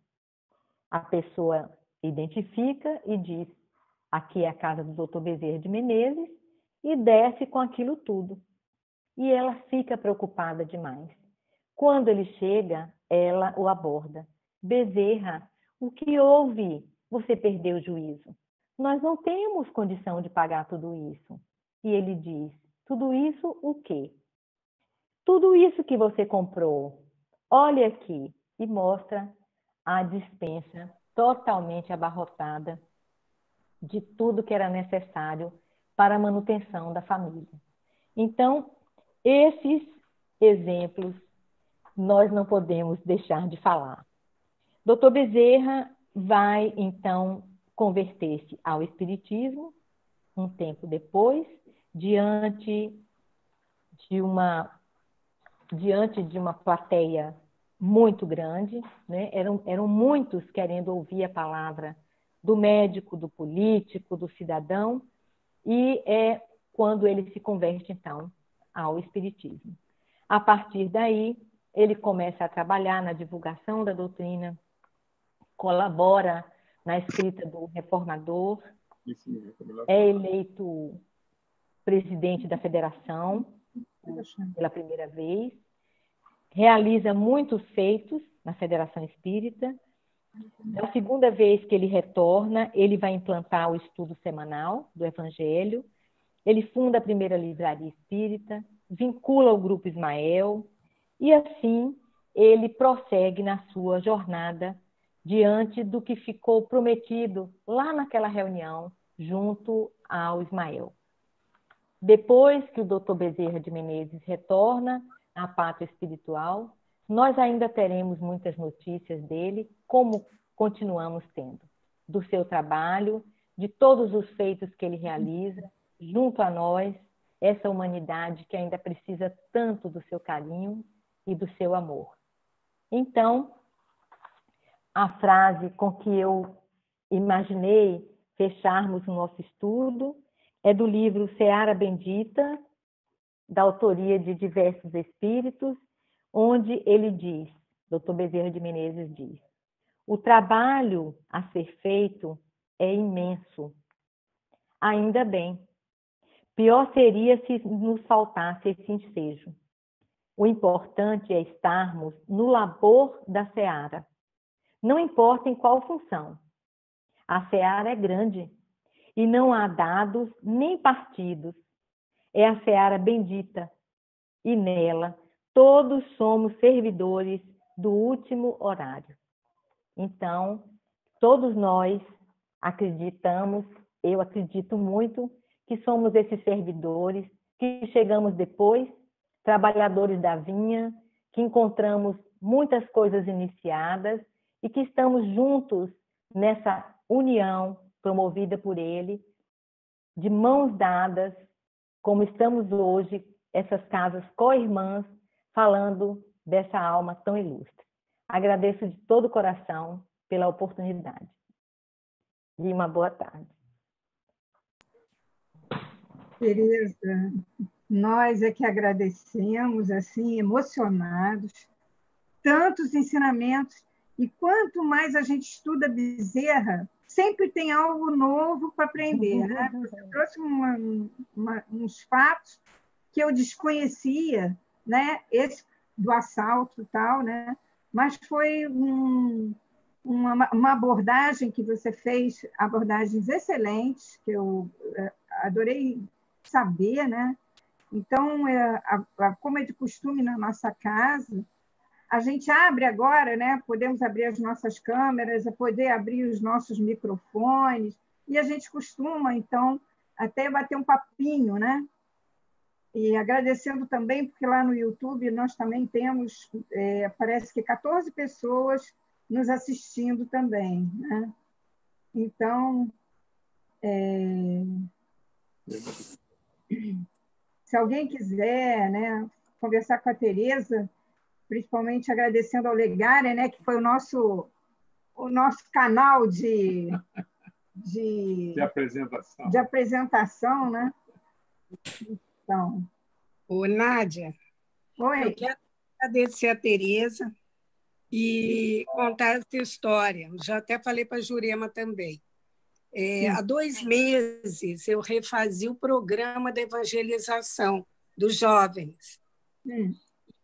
A pessoa identifica e diz: aqui é a casa do doutor Bezerra de Menezes, e desce com aquilo tudo. E ela fica preocupada demais. Quando ele chega, ela o aborda: Bezerra, o que houve? Você perdeu o juízo. Nós não temos condição de pagar tudo isso. E ele diz: tudo isso o quê? Tudo isso que você comprou. Olha aqui. E mostra a despensa totalmente abarrotada de tudo que era necessário para a manutenção da família. Então, esses exemplos nós não podemos deixar de falar. Dr. Bezerra vai, então, converter-se ao Espiritismo um tempo depois, diante de uma plateia muito grande, né? Eram muitos querendo ouvir a palavra do médico, do político, do cidadão, e é quando ele se converte, então, ao Espiritismo. A partir daí, ele começa a trabalhar na divulgação da doutrina, colabora na escrita do Reformador, é eleito presidente da Federação pela primeira vez, realiza muitos feitos na Federação Espírita. Na segunda vez que ele retorna, ele vai implantar o estudo semanal do Evangelho, ele funda a primeira livraria espírita, vincula o Grupo Ismael, e assim ele prossegue na sua jornada diante do que ficou prometido lá naquela reunião junto ao Ismael. Depois que o Dr. Bezerra de Menezes retorna à pátria espiritual, nós ainda teremos muitas notícias dele, como continuamos tendo, do seu trabalho, de todos os feitos que ele realiza, junto a nós, essa humanidade que ainda precisa tanto do seu carinho e do seu amor. Então, a frase com que eu imaginei fecharmos o nosso estudo é do livro Seara Bendita, da autoria de diversos espíritos, onde ele diz, Dr. Bezerra de Menezes diz: o trabalho a ser feito é imenso. Ainda bem, Pior seria se nos faltasse esse ensejo. O importante é estarmos no labor da seara. Não importa em qual função. A seara é grande e não há dados nem partidos. É a seara bendita e nela todos somos servidores do último horário. Então, todos nós acreditamos, eu acredito muito, que somos esses servidores, que chegamos depois, trabalhadores da vinha, que encontramos muitas coisas iniciadas e que estamos juntos nessa união promovida por Ele, de mãos dadas, como estamos hoje, essas casas co-irmãs, falando dessa alma tão ilustre. Agradeço de todo o coração pela oportunidade. E uma boa tarde. Tereza, nós é que agradecemos, assim, emocionados, tantos ensinamentos, e quanto mais a gente estuda Bezerra, sempre tem algo novo para aprender, né? Você trouxe uns fatos que eu desconhecia, né? Esse do assalto e tal, né? Mas foi uma abordagem que você fez, abordagens excelentes, que eu adorei saber, né? Então, como é de costume na nossa casa, a gente abre agora, né? Podemos abrir as nossas câmeras, poder abrir os nossos microfones, e a gente costuma, então, até bater um papinho, né? E agradecendo também, porque lá no YouTube nós também temos, parece que 14 pessoas nos assistindo também, né? Então, se alguém quiser, né, conversar com a Tereza, principalmente agradecendo ao Legare, né, que foi o nosso canal de apresentação, né? Então, Nádia, oi. eu quero agradecer a Tereza e contar essa história. Já até falei para a Jurema também. Há 2 meses eu refazia o programa de evangelização dos jovens.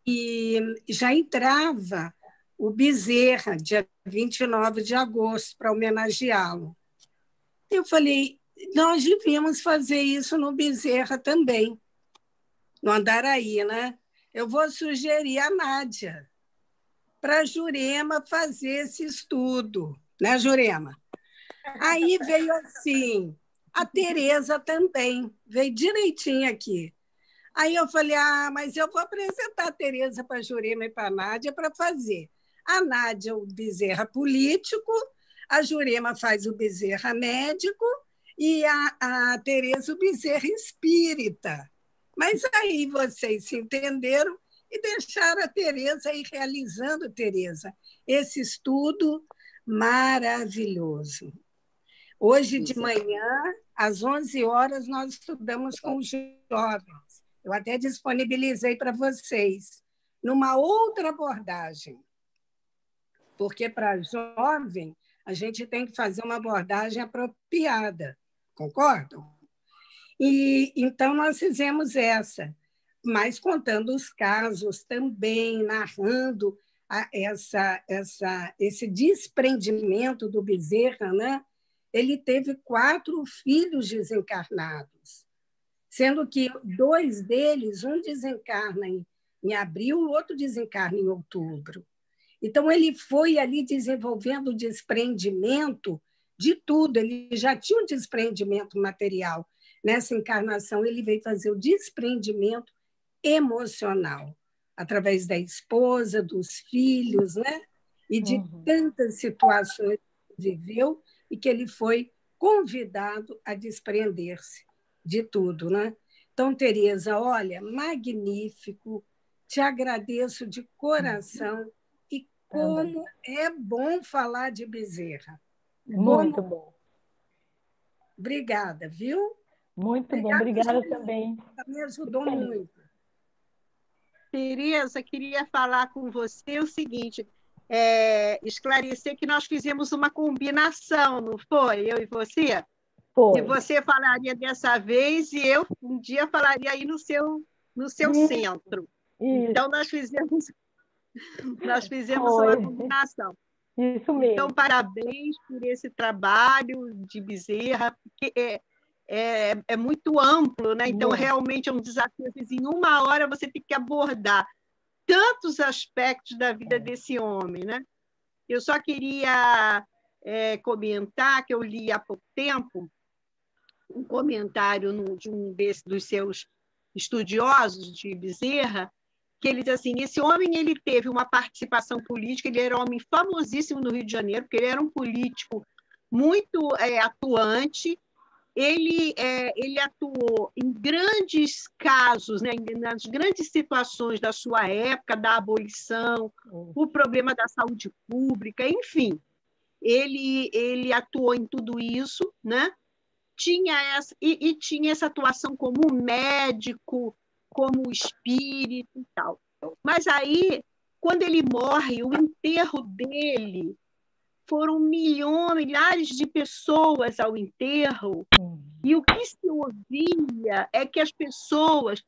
E já entrava o Bezerra, dia 29 de agosto, para homenageá-lo. Eu falei, nós devíamos fazer isso no Bezerra também, no Andaraí, né? Eu vou sugerir a Nádia para a Jurema fazer esse estudo, né, Jurema? Aí veio assim, a Tereza também, veio direitinho aqui. Aí eu falei, mas eu vou apresentar a Tereza para a Jurema e para a Nádia para fazer. A Nádia, o Bezerra político, a Jurema faz o Bezerra médico e a Tereza o Bezerra espírita. Mas aí vocês se entenderam e deixaram a Tereza ir realizando, Tereza, esse estudo maravilhoso. Hoje de manhã, às 11 horas, nós estudamos com os jovens. Eu até disponibilizei para vocês, numa outra abordagem. Porque, para jovem, a gente tem que fazer uma abordagem apropriada. Concordam? E, então, nós fizemos essa, mas contando os casos também, narrando esse desprendimento do Bezerra, né? Ele teve 4 filhos desencarnados, sendo que 2 deles, um desencarna em abril, o outro desencarna em outubro. Então, ele foi ali desenvolvendo o desprendimento de tudo, ele já tinha um desprendimento material. Nessa encarnação, ele veio fazer o desprendimento emocional, através da esposa, dos filhos, né? E de tantas situações que viveu e que ele foi convidado a desprender-se de tudo, né? Então, Tereza, olha, magnífico, te agradeço de coração e como é bom falar de Bezerra. Muito bom. Obrigada, viu? Muito bom, obrigada também. Me ajudou muito. Tereza, queria falar com você o seguinte, esclarecer que nós fizemos uma combinação, não foi? Eu e você? E Foi. você falaria dessa vez e eu um dia falaria aí no seu Isso, centro. isso, Então, nós fizemos uma foi. combinação. Isso Então, mesmo. parabéns por esse trabalho de Bezerra, porque é muito amplo, né? Então, Muito. realmente é um desafio. Às vezes, em uma hora, você tem que abordar tantos aspectos da vida desse homem, né? Eu só queria comentar que eu li há pouco tempo um comentário de um dos seus estudiosos de Bezerra, que ele diz assim, esse homem ele teve uma participação política, ele era um homem famosíssimo no Rio de Janeiro, porque ele era um político muito atuante, ele atuou em grandes casos, né, nas grandes situações da sua época, da abolição, o problema da saúde pública, enfim, ele atuou em tudo isso, né? Tinha essa atuação como médico, como espírito e tal. Mas aí, quando ele morre, o enterro dele foram milhares de pessoas ao enterro, e o que se ouvia é que as pessoas,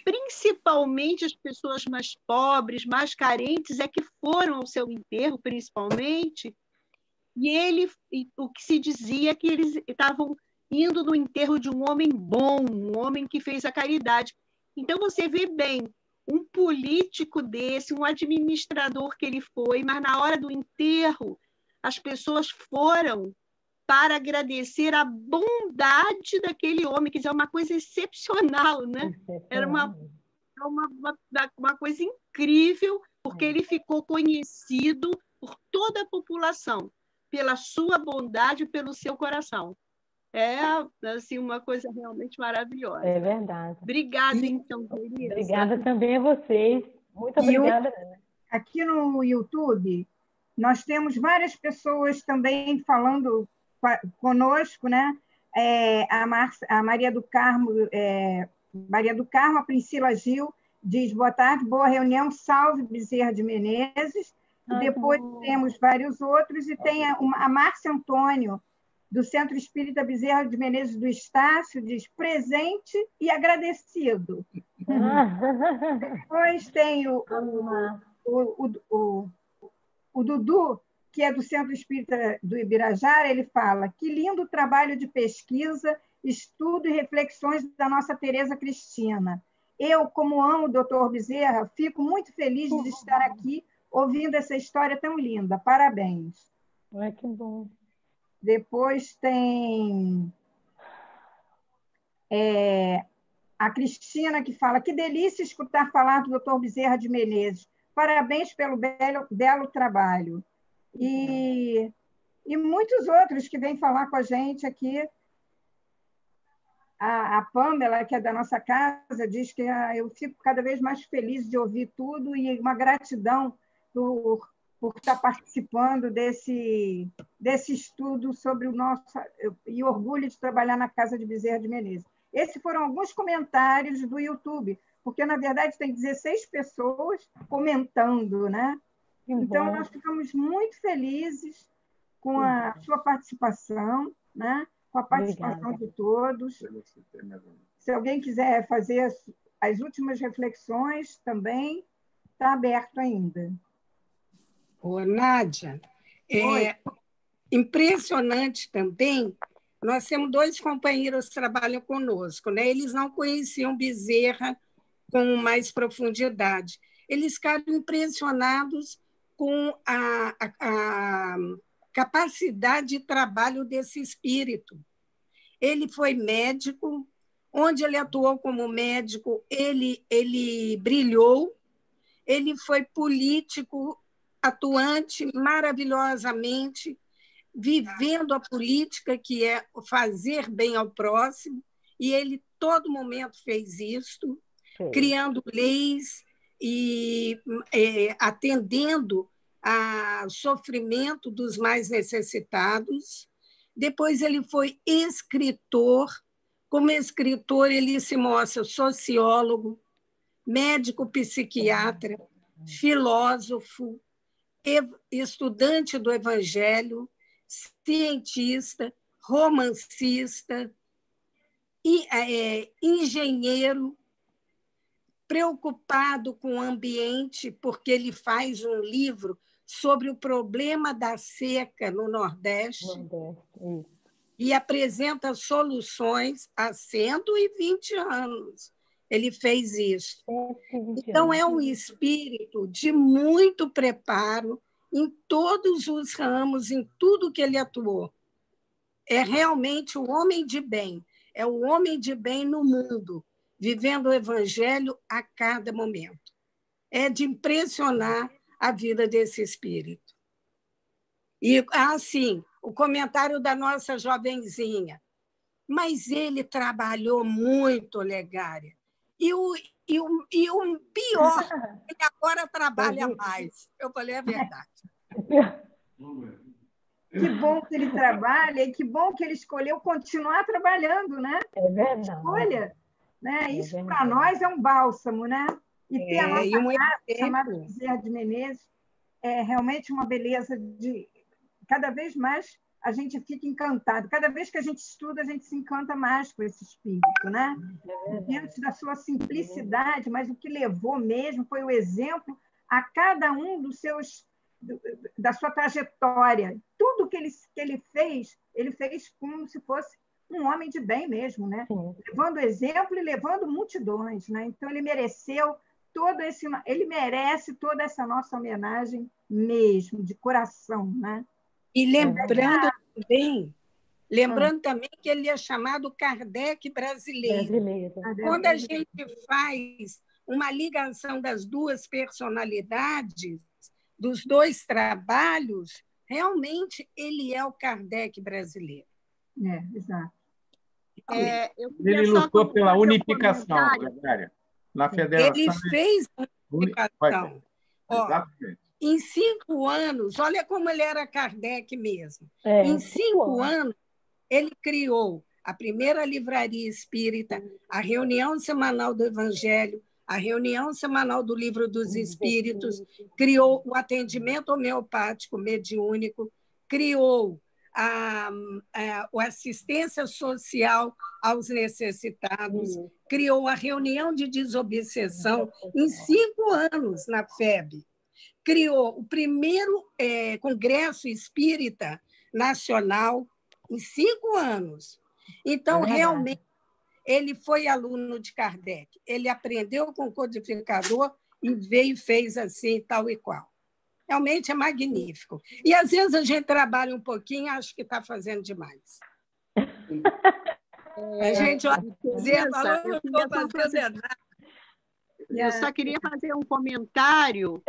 principalmente as pessoas mais pobres, mais carentes, é que foram ao seu enterro, principalmente, e o que se dizia é que eles estavam indo no enterro de um homem bom, um homem que fez a caridade. Então, você vê bem, um político desse, um administrador que ele foi, mas na hora do enterro, as pessoas foram para agradecer a bondade daquele homem, que é uma coisa excepcional, né? Era uma coisa incrível, porque ele ficou conhecido por toda a população, pela sua bondade e pelo seu coração. É assim, uma coisa realmente maravilhosa. É verdade. Obrigada, então, Tereza. Obrigada também a vocês. Muito E obrigada. aqui no YouTube, nós temos várias pessoas também falando conosco, né? A Maria do Carmo, a Priscila Gil, diz: boa tarde, boa reunião, salve Bezerra de Menezes. E depois temos vários outros, e tem a Márcia Antônio, do Centro Espírita Bezerra de Menezes do Estácio, diz: presente e agradecido. Depois tem o Dudu, que é do Centro Espírita do Ibirajara, ele fala: que lindo trabalho de pesquisa, estudo e reflexões da nossa Tereza Cristina. Eu, como amo o doutor Bezerra, fico muito feliz de estar aqui ouvindo essa história tão linda. Parabéns. Ai, que bom. Depois tem a Cristina, que fala: que delícia escutar falar do doutor Bezerra de Menezes. Parabéns pelo belo trabalho. E muitos outros que vêm falar com a gente aqui. A Pamela, que é da nossa casa, diz que eu fico cada vez mais feliz de ouvir tudo, e uma gratidão por estar participando desse estudo sobre o nosso... E orgulho de trabalhar na Casa de Bezerra de Menezes. Esses foram alguns comentários do YouTube, porque, na verdade, tem 16 pessoas comentando, né? Então, nós ficamos muito felizes com a sua participação, né? Com a participação de todos. Se alguém quiser fazer as últimas reflexões também, está aberto ainda. Ô, Nádia, impressionante também, nós temos 2 companheiros que trabalham conosco, né? Eles não conheciam Bezerra com mais profundidade. Eles ficaram impressionados com a capacidade de trabalho desse espírito. Ele foi médico, onde ele atuou como médico, ele brilhou, ele foi político, atuante maravilhosamente, vivendo a política, que é fazer bem ao próximo, e ele, todo momento, fez isto, criando leis e atendendo ao sofrimento dos mais necessitados. Depois ele foi escritor. Como escritor, ele se mostra sociólogo, médico psiquiatra, filósofo, estudante do Evangelho, cientista, romancista, engenheiro, preocupado com o ambiente, porque ele faz um livro sobre o problema da seca no Nordeste e apresenta soluções há 120 anos. Ele fez isso. Então, é um espírito de muito preparo em todos os ramos, em tudo que ele atuou. É realmente o homem de bem, é o homem de bem no mundo, vivendo o evangelho a cada momento. É de impressionar a vida desse espírito. E, assim, o comentário da nossa jovenzinha. Mas ele trabalhou muito, Olegária. E o pior, ele agora trabalha mais. Eu falei a verdade. Que bom que ele trabalha e que bom que ele escolheu continuar trabalhando, né? É verdade. Escolha, né? Isso para nós é um bálsamo, né? E ter a nossa casa, chamada Bezerra de Menezes, é realmente uma beleza de... Cada vez mais a gente fica encantado. Cada vez que a gente estuda, a gente se encanta mais com esse espírito, né? Diante da sua simplicidade, mas o que levou mesmo foi o exemplo a cada um dos seus... da sua trajetória. Tudo que ele fez como se fosse um homem de bem mesmo, né? Levando exemplo e levando multidões, né? Então, ele merece toda essa nossa homenagem mesmo, de coração, né? E lembrando também que ele é chamado Kardec brasileiro. Quando a gente faz uma ligação das duas personalidades, dos dois trabalhos, realmente ele é o Kardec brasileiro. Exato. Ele lutou pela unificação, na federação. Ele fez a unificação. Exatamente. Em 5 anos, olha como ele era Kardec mesmo. Em 5 anos, ele criou a primeira livraria espírita, a reunião semanal do Evangelho, a reunião semanal do Livro dos Espíritos, criou o atendimento homeopático mediúnico, criou a assistência social aos necessitados, criou a reunião de desobsessão em 5 anos na FEB, criou o primeiro Congresso Espírita Nacional em 5 anos. Então, realmente, ele foi aluno de Kardec. Ele aprendeu com o codificador e veio e fez assim, tal e qual. Realmente é magnífico. E, às vezes, a gente trabalha um pouquinho e acha que está fazendo demais. A gente olha e fala, não estou fazendo nada. Eu só queria fazer um comentário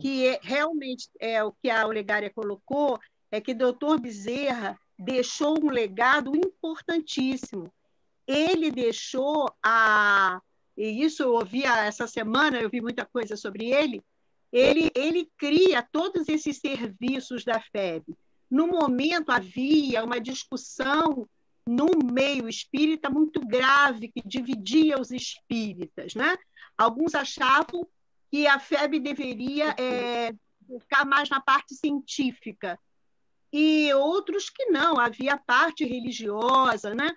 que realmente o que a Olegária colocou, é que Dr. Bezerra deixou um legado importantíssimo. Ele deixou e isso eu ouvi essa semana, eu vi muita coisa sobre ele, ele cria todos esses serviços da FEB. No momento, havia uma discussão no meio espírita muito grave, que dividia os espíritas, né? Alguns achavam que a FEB deveria ficar mais na parte científica, e outros que não, havia a parte religiosa, né?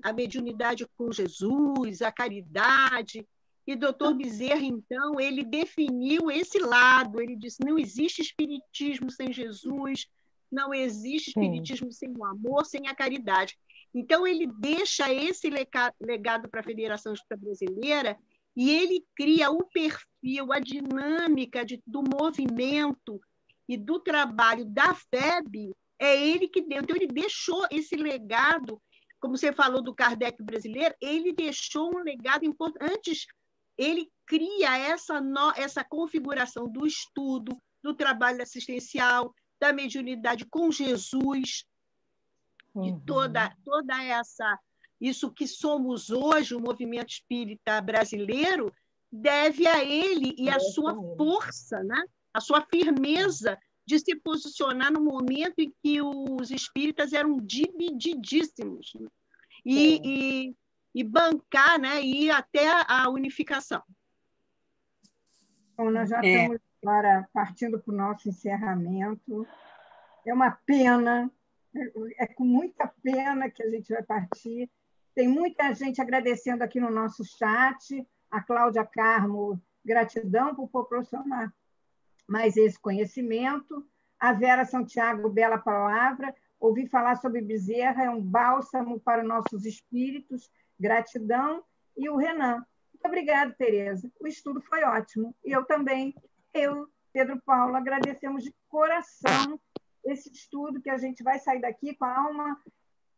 A mediunidade com Jesus, a caridade. E Dr. Bezerra, então, ele definiu esse lado, ele disse, não existe espiritismo sem Jesus, não existe espiritismo sem o amor, sem a caridade. Então, ele deixa esse legado para a Federação Espírita Brasileira e ele cria o perfil, a dinâmica do movimento e do trabalho da FEB, é ele que deu. Então, ele deixou esse legado, como você falou do Kardec brasileiro, ele deixou um legado importante. Antes, ele cria essa configuração do estudo, do trabalho assistencial, da mediunidade com Jesus, e toda isso que somos hoje, o movimento espírita brasileiro, deve a ele e a sua força, né? A sua firmeza de se posicionar no momento em que os espíritas eram divididíssimos, né? E bancar, né? E ir até a unificação. Bom, nós já estamos agora partindo para o nosso encerramento. É uma pena É com muita pena que a gente vai partir. Tem muita gente agradecendo aqui no nosso chat. A Cláudia Carmo, gratidão por proporcionar mais esse conhecimento. A Vera Santiago, bela palavra. Ouvir falar sobre Bezerra é um bálsamo para nossos espíritos. Gratidão. E o Renan. Muito obrigada, Tereza. O estudo foi ótimo. E eu também, Pedro Paulo, agradecemos de coração esse estudo, que a gente vai sair daqui com a alma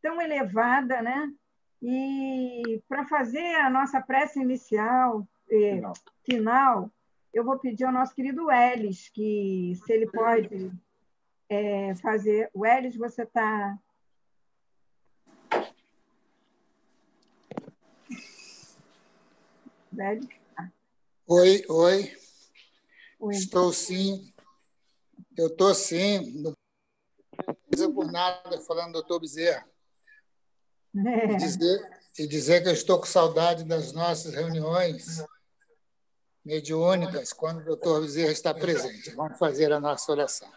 tão elevada, né? E para fazer a nossa prece inicial, final, eu vou pedir ao nosso querido Welles, que se ele pode fazer. Welles, você está... Welles? Oi, oi. Estou sim. Eu estou sim. Não precisa por nada falando do doutor Bezerra. E dizer que eu estou com saudade das nossas reuniões mediúnicas, quando o doutor Bezerra está presente. Vamos fazer a nossa oração.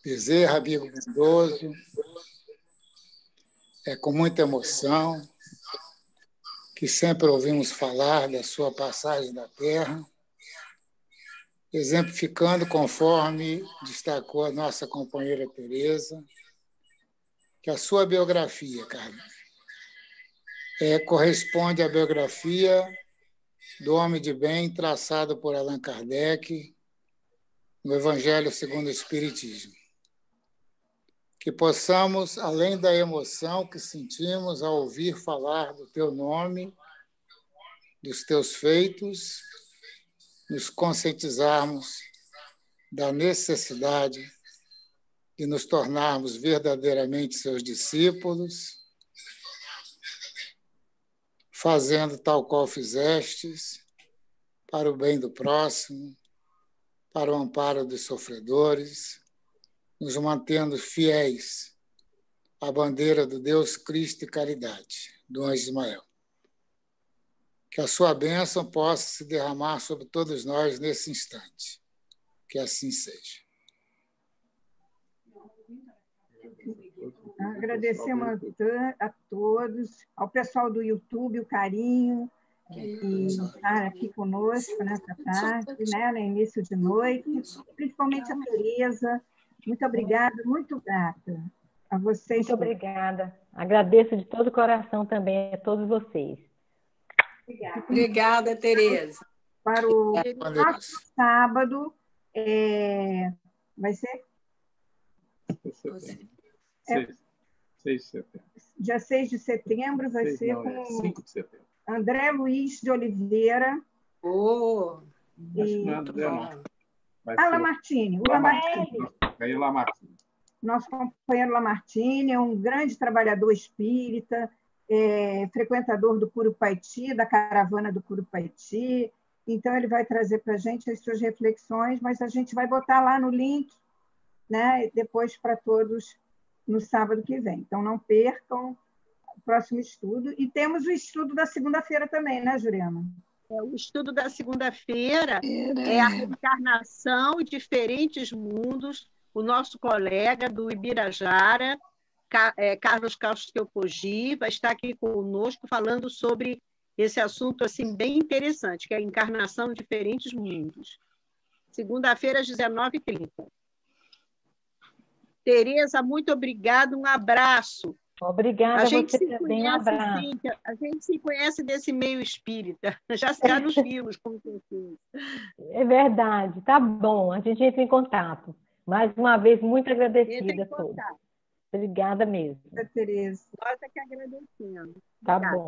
Bezerra, amigo bondoso, é com muita emoção que sempre ouvimos falar da sua passagem da Terra, exemplificando conforme destacou a nossa companheira Tereza, que a sua biografia, Carmen, corresponde à biografia do homem de bem traçado por Allan Kardec no Evangelho segundo o Espiritismo. Que possamos, além da emoção que sentimos ao ouvir falar do teu nome, dos teus feitos, nos conscientizarmos da necessidade de nos tornarmos verdadeiramente seus discípulos, fazendo tal qual fizestes, para o bem do próximo, para o amparo dos sofredores, nos mantendo fiéis à bandeira do Deus Cristo e Caridade, do Anjo Ismael. Que a sua bênção possa se derramar sobre todos nós nesse instante. Que assim seja. Agradecemos a todos, ao pessoal do YouTube, o carinho, e estar aqui conosco nessa tarde, né, no início de noite, principalmente a Tereza. Muito obrigada, muito grata a vocês. Muito obrigada. Agradeço de todo o coração também a todos vocês. Obrigada, Tereza. Para o próximo sábado, vai ser? 6 de setembro. Dia 6 de setembro vai ser com 5 de setembro. André Luiz de Oliveira. Acho que não é André, não. Lamartine. O Lamartine. Lamartine. Nosso companheiro Lamartine é um grande trabalhador espírita, frequentador do Curupaiti, da caravana do Curupaiti. Então, ele vai trazer para a gente as suas reflexões, mas a gente vai botar lá no link, né, depois para todos no sábado que vem. Então, não percam o próximo estudo. E temos o estudo da segunda-feira também, né, Jurema? O estudo da segunda-feira é a reencarnação e diferentes mundos. O nosso colega do Ibirajara, Carlos Castelpogi, vai estar aqui conosco falando sobre esse assunto assim, bem interessante, que é a encarnação em diferentes mundos. Segunda-feira, às 19h30. Tereza, muito obrigada, um abraço. Obrigada, a gente você também, um abraço. Sim, a gente se conhece desse meio espírita, já nos vimos, com certeza. É verdade, tá bom, a gente entra em contato. Mais uma vez, muito agradecida a todos. Obrigada mesmo. Tereza. Nós é que agradecemos. Tá bom.